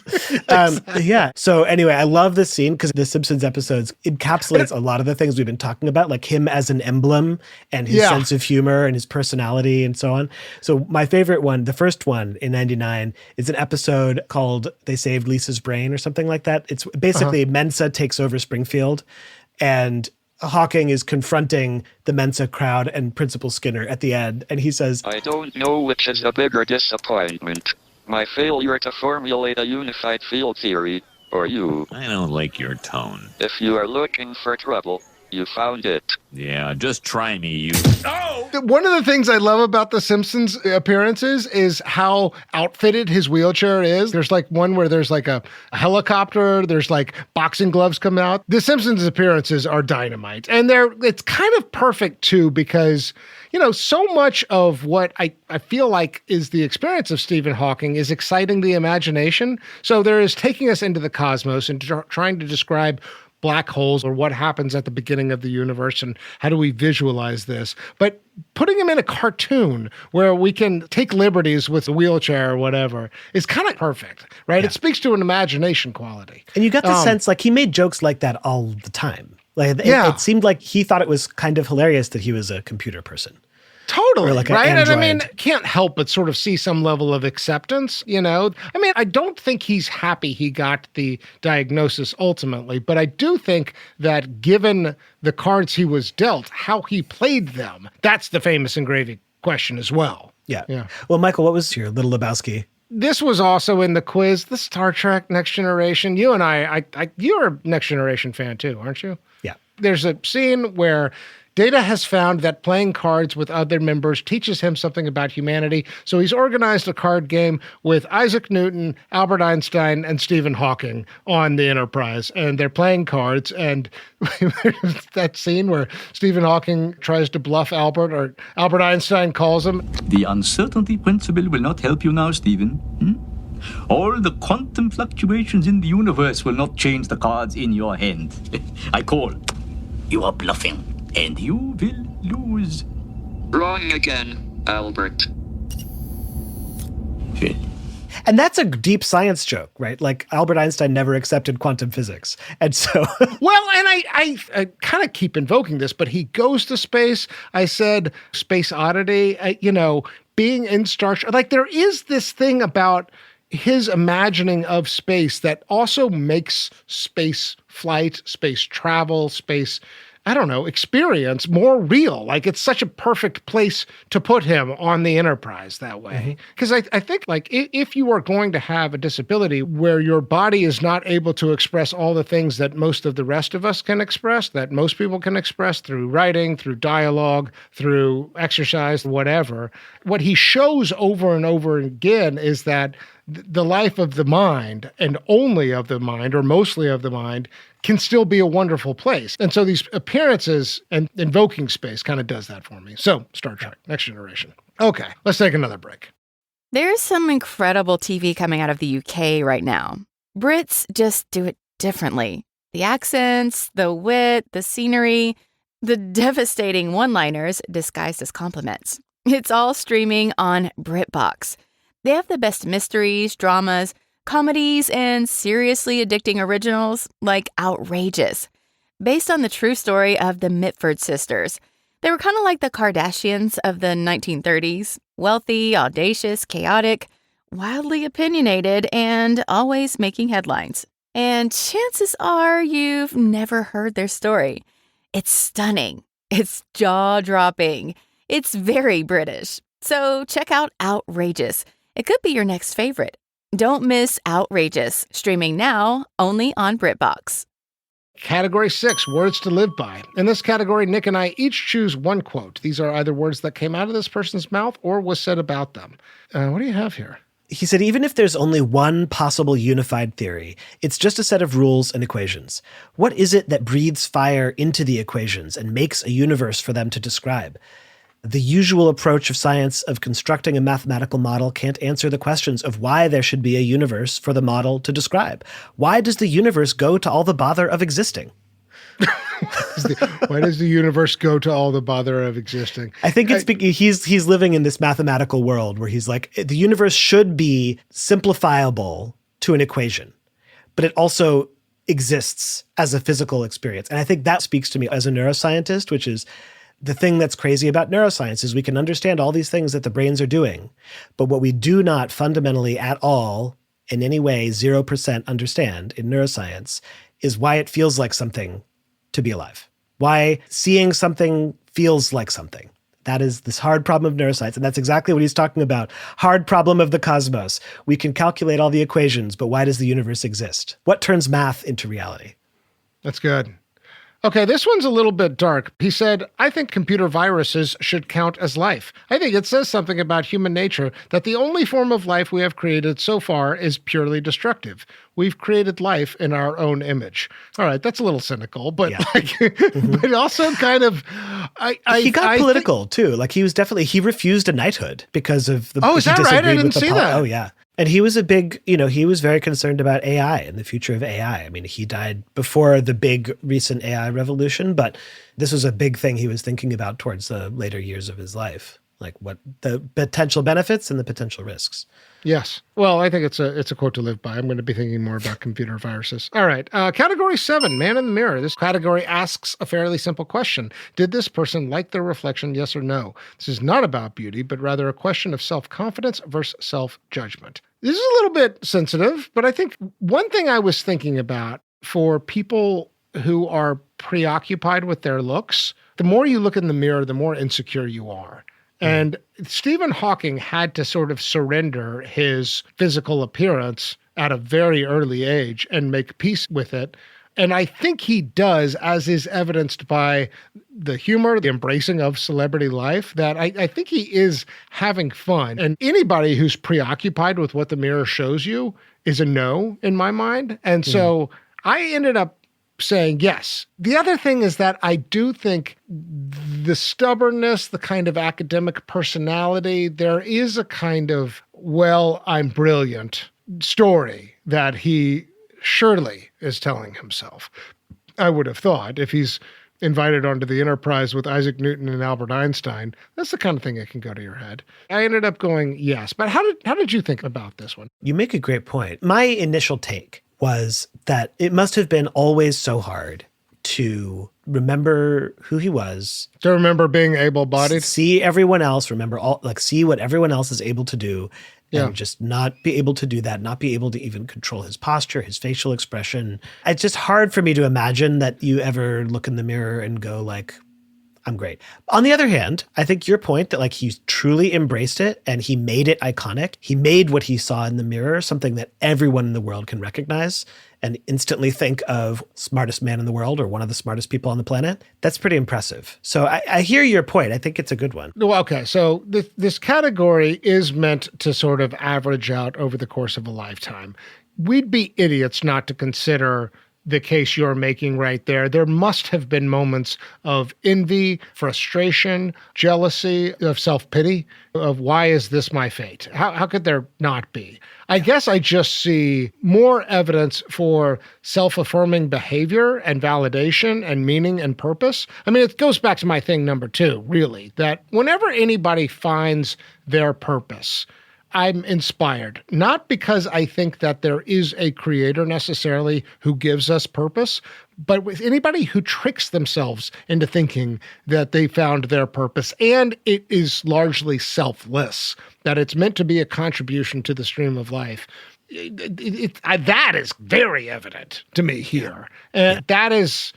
Yeah. So anyway, I love this scene because the Simpsons episodes encapsulates a lot of the things we've been talking about, like him as an emblem and his sense of humor and his personality and so on. So my favorite one, the first one in 99, is an episode called They Saved Lisa's Brain or something like that. It's basically Mensa takes over Springfield, and Hawking is confronting the Mensa crowd and Principal Skinner at the end, and he says, I don't know which is a bigger disappointment. My failure to formulate a unified field theory, or you. I don't like your tone. If you are looking for trouble, you found it. Yeah, just try me, you. Oh! One of the things I love about the Simpsons appearances is how outfitted his wheelchair is. There's one where there's a helicopter, there's boxing gloves come out. The Simpsons appearances are dynamite. And it's kind of perfect too, because so much of what I feel like is the experience of Stephen Hawking is exciting the imagination. So there is taking us into the cosmos and trying to describe black holes or what happens at the beginning of the universe and how do we visualize this. But putting him in a cartoon where we can take liberties with a wheelchair or whatever is kind of perfect, right? Yeah. It speaks to an imagination quality. And you got the sense he made jokes like that all the time. It seemed like he thought it was kind of hilarious that he was a computer person. Totally, right? And I mean, can't help but sort of see some level of acceptance, I don't think he's happy he got the diagnosis ultimately, but I do think that given the cards he was dealt, how he played them, that's the famous and gravy question as well. Yeah. Well, Michael, what was your Little Lebowski? This was also in the quiz, the Star Trek Next Generation. You and I you're a Next Generation fan too, aren't you? Yeah. There's a scene where Data has found that playing cards with other members teaches him something about humanity, so he's organized a card game with Isaac Newton, Albert Einstein, and Stephen Hawking on the Enterprise, and they're playing cards, and that scene where Stephen Hawking tries to bluff Albert, or Albert Einstein calls him. The uncertainty principle will not help you now, Stephen. All the quantum fluctuations in the universe will not change the cards in your hand. I call. You are bluffing. And you will lose. Wrong again, Albert. And that's a deep science joke, right? Albert Einstein never accepted quantum physics. And so... Well, and I kind of keep invoking this, but he goes to space. I said space oddity, being in Star Trek. There is this thing about his imagining of space that also makes space flight, space travel, space, I don't know, experience more real. Like, it's such a perfect place to put him on the Enterprise that way. Because I think, like, if you are going to have a disability where your body is not able to express all the things that most of the rest of us can express, that most people can express through writing, through dialogue, through exercise, whatever, what he shows over and over again is that the life of the mind, and only of the mind, or mostly of the mind, can still be a wonderful place. And so these appearances and invoking space kind of does that for me. So Star Trek, Next Generation. Okay, let's take another break. There's some incredible TV coming out of the UK right now. Brits just do it differently. The accents, the wit, the scenery, the devastating one-liners disguised as compliments. It's all streaming on BritBox. They have the best mysteries, dramas, comedies, and seriously addicting originals like Outrageous, based on the true story of the Mitford sisters. They were kind of like the Kardashians of the 1930s, wealthy, audacious, chaotic, wildly opinionated, and always making headlines. And chances are you've never heard their story. It's stunning. It's jaw-dropping. It's very British. So check out Outrageous. It could be your next favorite. Don't miss Outrageous, streaming now only on BritBox. Category 6, words to live by. In this category, Nick and I each choose one quote. These are either words that came out of this person's mouth or was said about them. What do you have here? He said, even if there's only one possible unified theory, it's just a set of rules and equations. What is it that breathes fire into the equations and makes a universe for them to describe? The usual approach of science of constructing a mathematical model can't answer the questions of why there should be a universe for the model to describe. Why does the universe go to all the bother of existing? Why does the universe go to all the bother of existing? I think it's because he's living in this mathematical world where he's like, the universe should be simplifiable to an equation, but it also exists as a physical experience. And I think that speaks to me as a neuroscientist, which is the thing that's crazy about neuroscience is we can understand all these things that the brains are doing, but what we do not fundamentally at all, in any way, 0% understand in neuroscience is why it feels like something to be alive. Why seeing something feels like something. That is this hard problem of neuroscience, and that's exactly what he's talking about. Hard problem of the cosmos. We can calculate all the equations, but why does the universe exist? What turns math into reality? That's good. Okay, this one's a little bit dark. He said, I think computer viruses should count as life. I think it says something about human nature that the only form of life we have created so far is purely destructive. We've created life in our own image. All right, that's a little cynical, but but also kind of... he got political, too. Like, he refused a knighthood because of the... Oh, is that right? I didn't see that. Oh, yeah. And he was he was very concerned about AI and the future of AI. I mean, he died before the big recent AI revolution, but this was a big thing he was thinking about towards the later years of his life, like what the potential benefits and the potential risks. Yes. Well, I think it's a quote to live by. I'm going to be thinking more about computer viruses. All right. Category 7, man in the mirror. This category asks a fairly simple question. Did this person like their reflection, yes or no? This is not about beauty, but rather a question of self-confidence versus self-judgment. This is a little bit sensitive, but I think one thing I was thinking about for people who are preoccupied with their looks, the more you look in the mirror, the more insecure you are. And Stephen Hawking had to sort of surrender his physical appearance at a very early age and make peace with it. And I think he does, as is evidenced by the humor, the embracing of celebrity life, that I think he is having fun. And anybody who's preoccupied with what the mirror shows you is a no in my mind. And so I ended up saying yes. The other thing is that I do think the stubbornness, the kind of academic personality, there is a kind of, well, I'm brilliant story that he surely is telling himself. I would have thought if he's invited onto the Enterprise with Isaac Newton and Albert Einstein, that's the kind of thing that can go to your head. I ended up going yes. But how did you think about this one? You make a great point. My initial take was that it must have been always so hard to remember who he was. To remember being able-bodied. See everyone else, see what everyone else is able to do, and just not be able to do that, not be able to even control his posture, his facial expression. It's just hard for me to imagine that you ever look in the mirror and go like, I'm great. On the other hand, I think your point that like he truly embraced it and he made it iconic. He made what he saw in the mirror something that everyone in the world can recognize and instantly think of smartest man in the world or one of the smartest people on the planet. That's pretty impressive. So I hear your point. I think it's a good one. Well, okay. So this category is meant to sort of average out over the course of a lifetime. We'd be idiots not to consider the case you're making right there. There must have been moments of envy, frustration, jealousy, of self-pity, of why is this my fate? How could there not be? I guess I just see more evidence for self-affirming behavior and validation and meaning and purpose. I mean, it goes back to my thing number 2, really, that whenever anybody finds their purpose, I'm inspired, not because I think that there is a creator necessarily who gives us purpose, but with anybody who tricks themselves into thinking that they found their purpose and it is largely selfless, that it's meant to be a contribution to the stream of life. That is very evident to me here. And that is,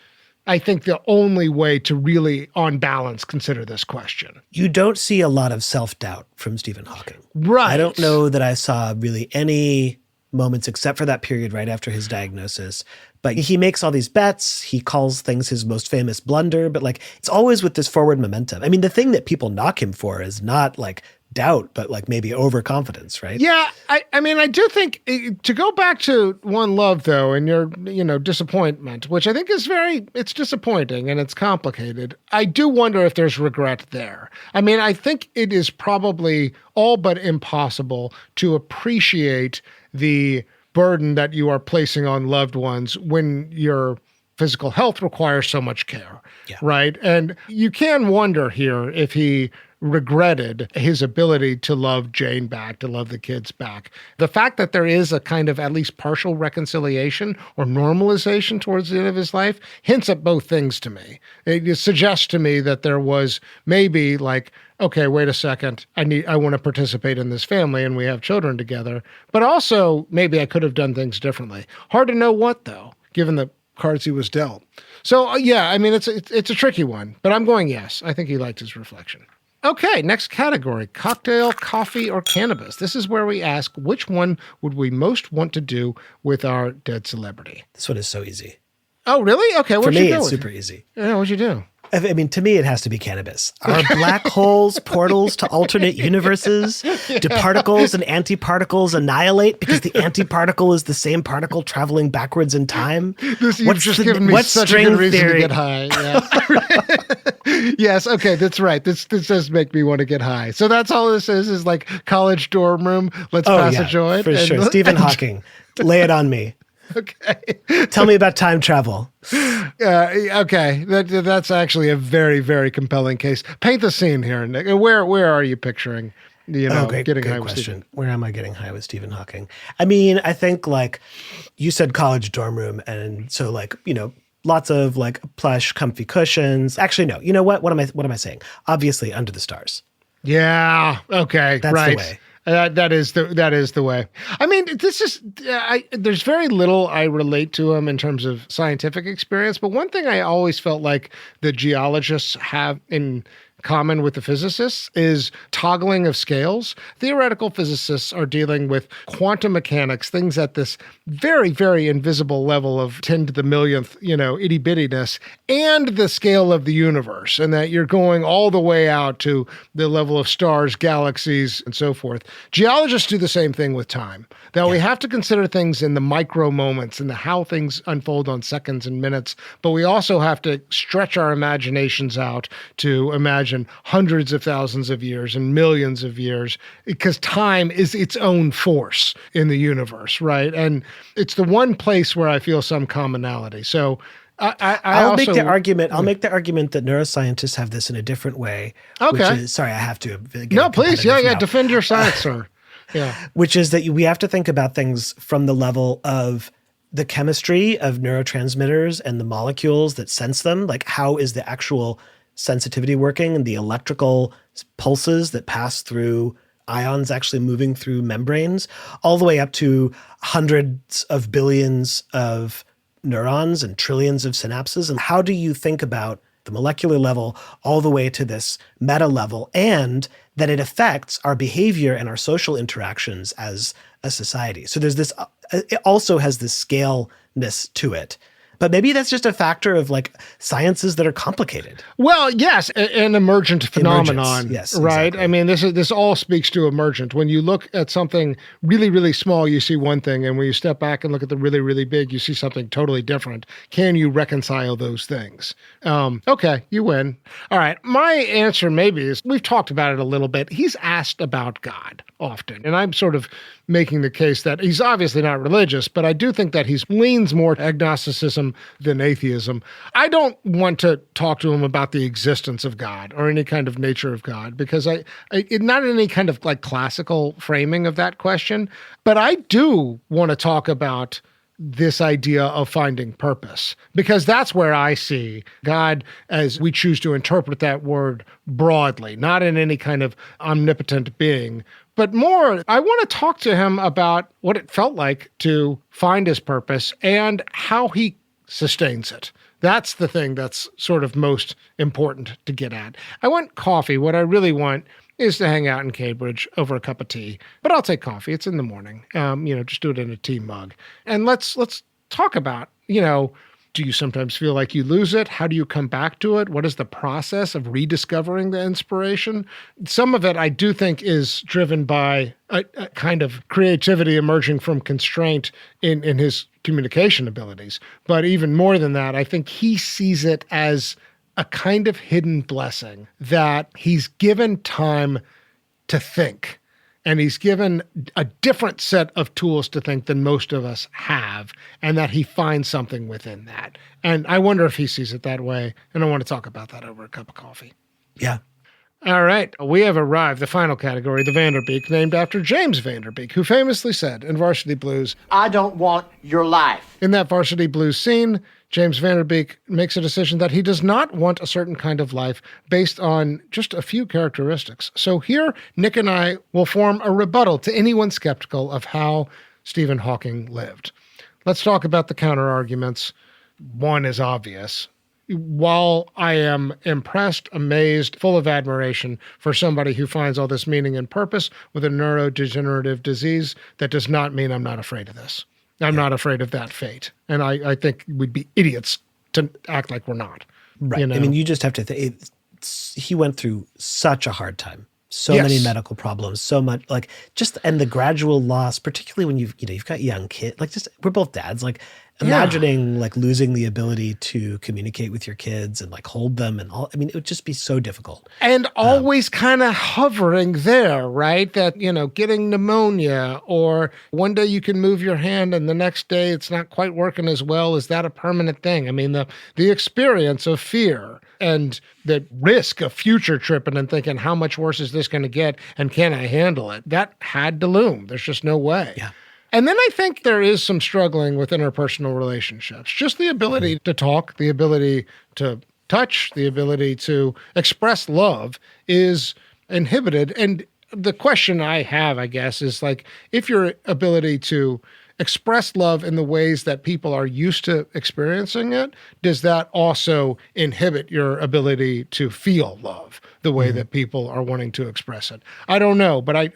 I think, the only way to really, on balance, consider this question. You don't see a lot of self-doubt from Stephen Hawking. Right. I don't know that I saw really any moments except for that period right after his diagnosis. But he makes all these bets. He calls things his most famous blunder. But like, it's always with this forward momentum. I mean, the thing that people knock him for is not like doubt, but like maybe overconfidence, right? Yeah, I mean, I do think to go back to One Love, though, and your, disappointment, which I think is it's disappointing and it's complicated. I do wonder if there's regret there. I mean, I think it is probably all but impossible to appreciate the burden that you are placing on loved ones when your physical health requires so much care, right? And you can wonder here if he regretted his ability to love Jane back, to love the kids back. The fact that there is a kind of at least partial reconciliation or normalization towards the end of his life hints at both things to me. It suggests to me that there was maybe like, okay, wait a second, I want to participate in this family and we have children together, but also maybe I could have done things differently. Hard to know what, though, given the cards he was dealt. So yeah, I mean, it's a tricky one, but I'm going yes. I think he liked his reflection. Okay, next category, cocktail, coffee, or cannabis. This is where we ask which one would we most want to do with our dead celebrity. This one is so easy. Oh, really? Okay, what'd you do? For me, it's super easy. Yeah, what'd you do? I mean, to me, it has to be cannabis. Are black holes portals to alternate universes? Do particles and antiparticles annihilate because the antiparticle is the same particle traveling backwards in time? You've just given me such a good reason to get high. Yeah. Yes, okay, that's right. This does make me want to get high. So that's all this is like college dorm room. Let's pass a joint. For sure. Stephen Hawking, lay it on me. Okay. Tell me about time travel. Okay. That's actually a very, very compelling case. Paint the scene here, Nick. Where are you picturing, getting high with Stephen? Where am I getting high with Stephen Hawking? I mean, I think like you said college dorm room. And so like, lots of like plush, comfy cushions. Actually, no. You know what? What am I saying? Obviously, under the stars. Yeah. Okay. That's right. the way. That is the way. I mean, this is there's very little I relate to him in terms of scientific experience, but one thing I always felt like the geologists have in common with the physicists is toggling of scales. Theoretical physicists are dealing with quantum mechanics, things at this very, very invisible level of 10 to the millionth, itty-bittiness, and the scale of the universe, and that you're going all the way out to the level of stars, galaxies, and so forth. Geologists do the same thing with time. That we have to consider things in the micro moments and how things unfold on seconds and minutes, but we also have to stretch our imaginations out to imagine hundreds of thousands of years and millions of years, because time is its own force in the universe, right? And it's the one place where I feel some commonality. So I'll make the argument. I'll make the argument that neuroscientists have this in a different way. Okay. Which is, sorry, I have to. No, please. Yeah. Defend your science, sir. Yeah. Which is that we have to think about things from the level of the chemistry of neurotransmitters and the molecules that sense them, like how is the actual sensitivity working and the electrical pulses that pass through ions actually moving through membranes, all the way up to hundreds of billions of neurons and trillions of synapses. And how do you think about the molecular level all the way to this meta level, and that it affects our behavior and our social interactions as a society? So there's this, it also has this scaleness to it. But maybe that's just a factor of like sciences that are complicated. Well, yes, an emergent phenomenon, yes, right? exactly. I mean, this all speaks to emergent. When you look at something really, really small, you see one thing, and when you step back and look at the really, really big, you see something totally different. Can you reconcile those things? Okay, you win. All right, my answer maybe is, we've talked about it a little bit. He's asked about God often, and I'm sort of making the case that he's obviously not religious, but I do think that he leans more agnosticism than atheism. I don't want to talk to him about the existence of God or any kind of nature of God, because I not any kind of like classical framing of that question, but I do want to talk about this idea of finding purpose, because that's where I see God as we choose to interpret that word broadly, not in any kind of omnipotent being, but more, I want to talk to him about what it felt like to find his purpose and how he sustains it. That's the thing that's sort of most important to get at. I want coffee. What I really want is to hang out in Cambridge over a cup of tea, but I'll take coffee. It's in the morning. Just do it in a tea mug. And let's talk about, do you sometimes feel like you lose it? How do you come back to it? What is the process of rediscovering the inspiration? Some of it I do think is driven by a kind of creativity emerging from constraint in his communication abilities. But even more than that, I think he sees it as a kind of hidden blessing that he's given time to think. And he's given a different set of tools to think than most of us have, and that he finds something within that. And I wonder if he sees it that way, and I want to talk about that over a cup of coffee. Yeah. All right, we have arrived, the final category, the Vanderbeek, named after James Vanderbeek, who famously said in Varsity Blues, "I don't want your life." In that Varsity Blues scene, James Vanderbeek makes a decision that he does not want a certain kind of life based on just a few characteristics. So here, Nick and I will form a rebuttal to anyone skeptical of how Stephen Hawking lived. Let's talk about the counter-arguments. One is obvious. While I am impressed, amazed, full of admiration for somebody who finds all this meaning and purpose with a neurodegenerative disease, that does not mean I'm not afraid of this. I'm not afraid of that fate. And I think we'd be idiots to act like we're not. Right. You know? I mean, you just have to think, he went through such a hard time. So Yes. many medical problems, so much and the gradual loss, particularly when you've got young kids, we're both dads, imagining losing the ability to communicate with your kids and hold them and all. I mean, it would just be so difficult. And always kind of hovering there, right? That, getting pneumonia, or one day you can move your hand and the next day it's not quite working as well. Is that a permanent thing? I mean, the experience of fear and the risk of future tripping and thinking, how much worse is this going to get and can I handle it? That had to loom. There's just no way. Yeah. And then I think there is some struggling with interpersonal relationships. Just the ability to talk, the ability to touch, the ability to express love is inhibited. And the question I have, I guess, is if your ability to express love in the ways that people are used to experiencing it, does that also inhibit your ability to feel love the way that people are wanting to express it? I don't know, but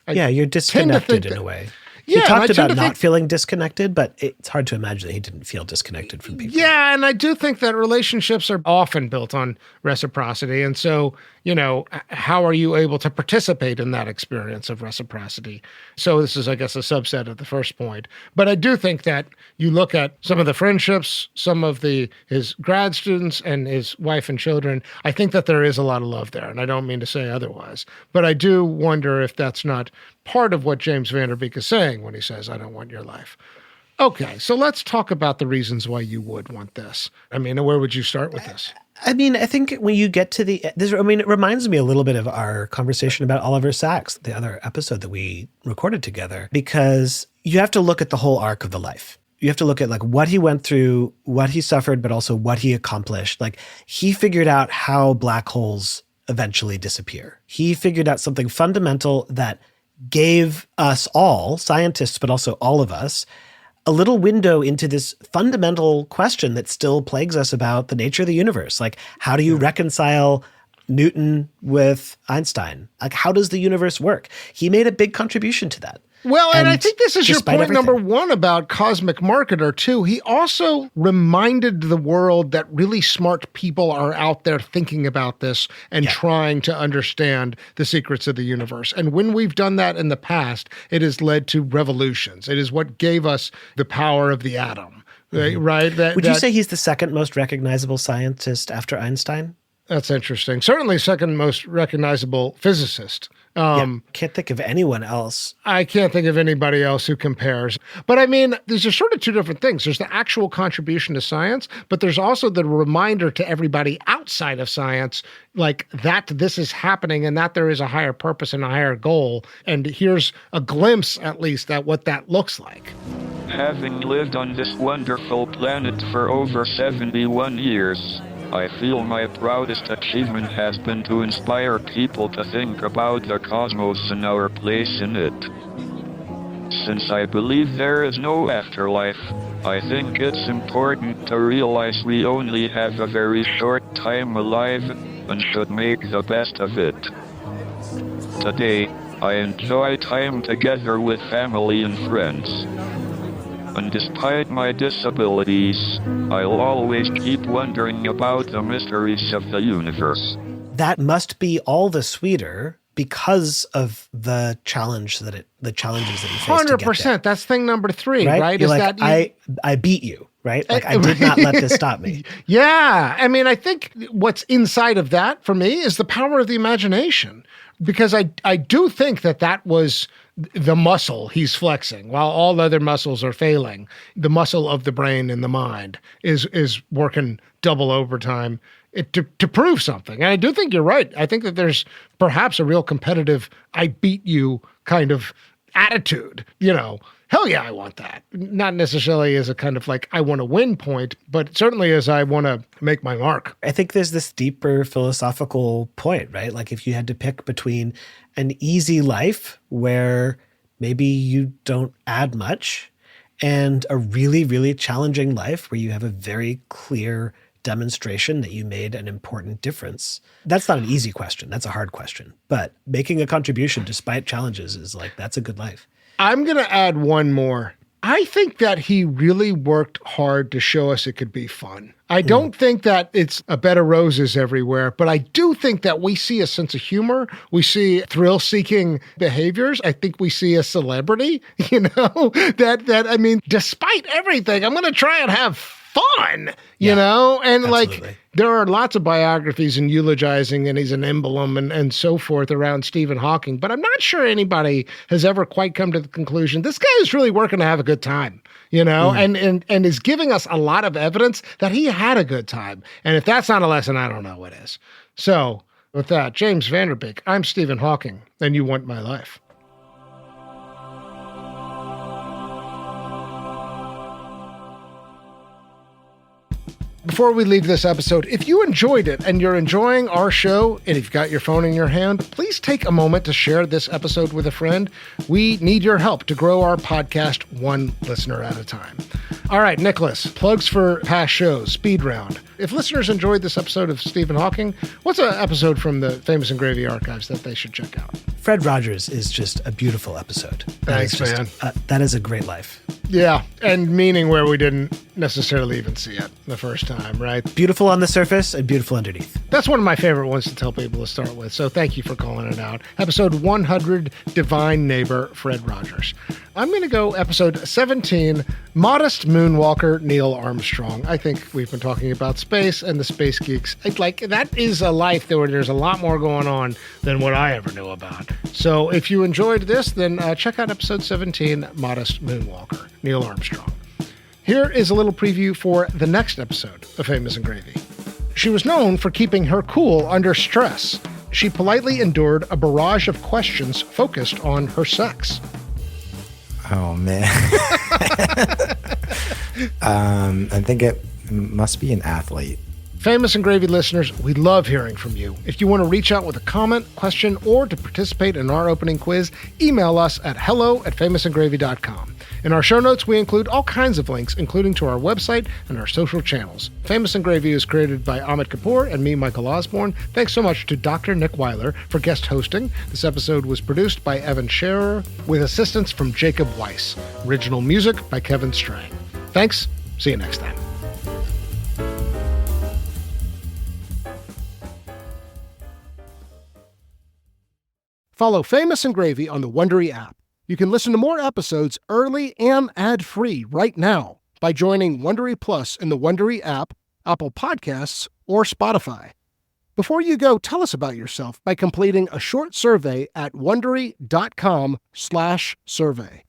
you're disconnected in a way. He talked about not feeling disconnected, but it's hard to imagine that he didn't feel disconnected from people. Yeah, and I do think that relationships are often built on reciprocity. And so, how are you able to participate in that experience of reciprocity? So this is, I guess, a subset of the first point. But I do think that you look at some of the friendships, some of his grad students and his wife and children, I think that there is a lot of love there, and I don't mean to say otherwise. But I do wonder if that's not part of what James Vanderbeek is saying when he says, "I don't want your life." Okay, so let's talk about the reasons why you would want this. I mean, where would you start with this? I mean, I think when you get to it reminds me a little bit of our conversation about Oliver Sacks, the other episode that we recorded together, because you have to look at the whole arc of the life. you have to look at like what he went through, what he suffered, but also what he accomplished. Like he figured out how black holes eventually disappear. He figured out something fundamental that gave us all, scientists, but also all of us, a little window into this fundamental question that still plagues us about the nature of the universe. Like, how do you reconcile Newton with Einstein? Like, how does the universe work? He made a big contribution to that. Well, and I think this is your point everything. number one about Cosmic Marketer, too. He also reminded the world that really smart people are out there thinking about this and trying to understand the secrets of the universe. And when we've done that in the past, it has led to revolutions. It is what gave us the power of the atom, right? Would you say he's the second most recognizable scientist after Einstein? That's interesting. Certainly second most recognizable physicist. Can't think of anyone else. I can't think of anybody else who compares. But I mean, these are sort of two different things. There's the actual contribution to science, but there's also the reminder to everybody outside of science, like that this is happening and that there is a higher purpose and a higher goal. And here's a glimpse, at least, at what that looks like. Having lived on this wonderful planet for over 71 years, I feel my proudest achievement has been to inspire people to think about the cosmos and our place in it. Since I believe there is no afterlife, I think it's important to realize we only have a very short time alive and should make the best of it. Today, I enjoy time together with family and friends. And despite my disabilities, I'll always keep wondering about the mysteries of the universe. That must be all the sweeter because of the challenges that he faced. 100%. That's thing number 3, right? You're like, I beat you, right? Like I did not let this stop me. Yeah. I mean, I think what's inside of that for me is the power of the imagination, because I do think that was the muscle he's flexing while all other muscles are failing. The muscle of the brain and the mind is working double overtime to prove something. And I do think you're right. I think that there's perhaps a real competitive, I beat you kind of attitude, hell yeah, I want that. Not necessarily as a kind of like, I want to win point, but certainly as I want to make my mark. I think there's this deeper philosophical point, right? Like if you had to pick between an easy life where maybe you don't add much and a really, really challenging life where you have a very clear demonstration that you made an important difference. That's not an easy question. That's a hard question. But making a contribution despite challenges is like, that's a good life. I'm going to add one more. I think that he really worked hard to show us it could be fun. I don't think that it's a bed of roses everywhere, but I do think that we see a sense of humor. We see thrill-seeking behaviors. I think we see a celebrity, that I mean, despite everything, I'm going to try and have fun, and absolutely. Like there are lots of biographies and eulogizing and he's an emblem and so forth around Stephen Hawking, but I'm not sure anybody has ever quite come to the conclusion this guy is really working to have a good time, and is giving us a lot of evidence that he had a good time. And if that's not a lesson, I don't know what is. So with that, James Vanderbeek, I'm Stephen Hawking, and you want my life. Before we leave this episode, if you enjoyed it and you're enjoying our show and you've got your phone in your hand, please take a moment to share this episode with a friend. We need your help to grow our podcast one listener at a time. All right, Nicholas, plugs for past shows, Speed Round. If listeners enjoyed this episode of Stephen Hawking, what's an episode from the Famous and Gravy archives that they should check out? Fred Rogers is just a beautiful episode. Thanks, man. That is a great life. Yeah, and meaning where we didn't necessarily even see it the first time, right? Beautiful on the surface and beautiful underneath. That's one of my favorite ones to tell people to start with, so thank you for calling it out. Episode 100, Divine Neighbor, Fred Rogers. I'm going to go episode 17, Modest Moonwalker, Neil Armstrong. I think we've been talking about space and the space geeks. That is a life where there's a lot more going on than what I ever knew about. So if you enjoyed this, then check out episode 17, Modest Moonwalker, Neil Armstrong. Here is a little preview for the next episode of Famous and Gravy. She was known for keeping her cool under stress. She politely endured a barrage of questions focused on her sex. Oh, man. I think it must be an athlete. Famous and Gravy listeners, we love hearing from you. If you want to reach out with a comment, question, or to participate in our opening quiz, email us at hello@famousandgravy.com. In our show notes, we include all kinds of links, including to our website and our social channels. Famous and Gravy is created by Amit Kapoor and me, Michael Osborne. Thanks so much to Dr. Nick Weiler for guest hosting. This episode was produced by Evan Scherer with assistance from Jacob Weiss. Original music by Kevin Strang. Thanks. See you next time. Follow Famous and Gravy on the Wondery app. You can listen to more episodes early and ad-free right now by joining Wondery Plus in the Wondery app, Apple Podcasts, or Spotify. Before you go, tell us about yourself by completing a short survey at Wondery.com/survey.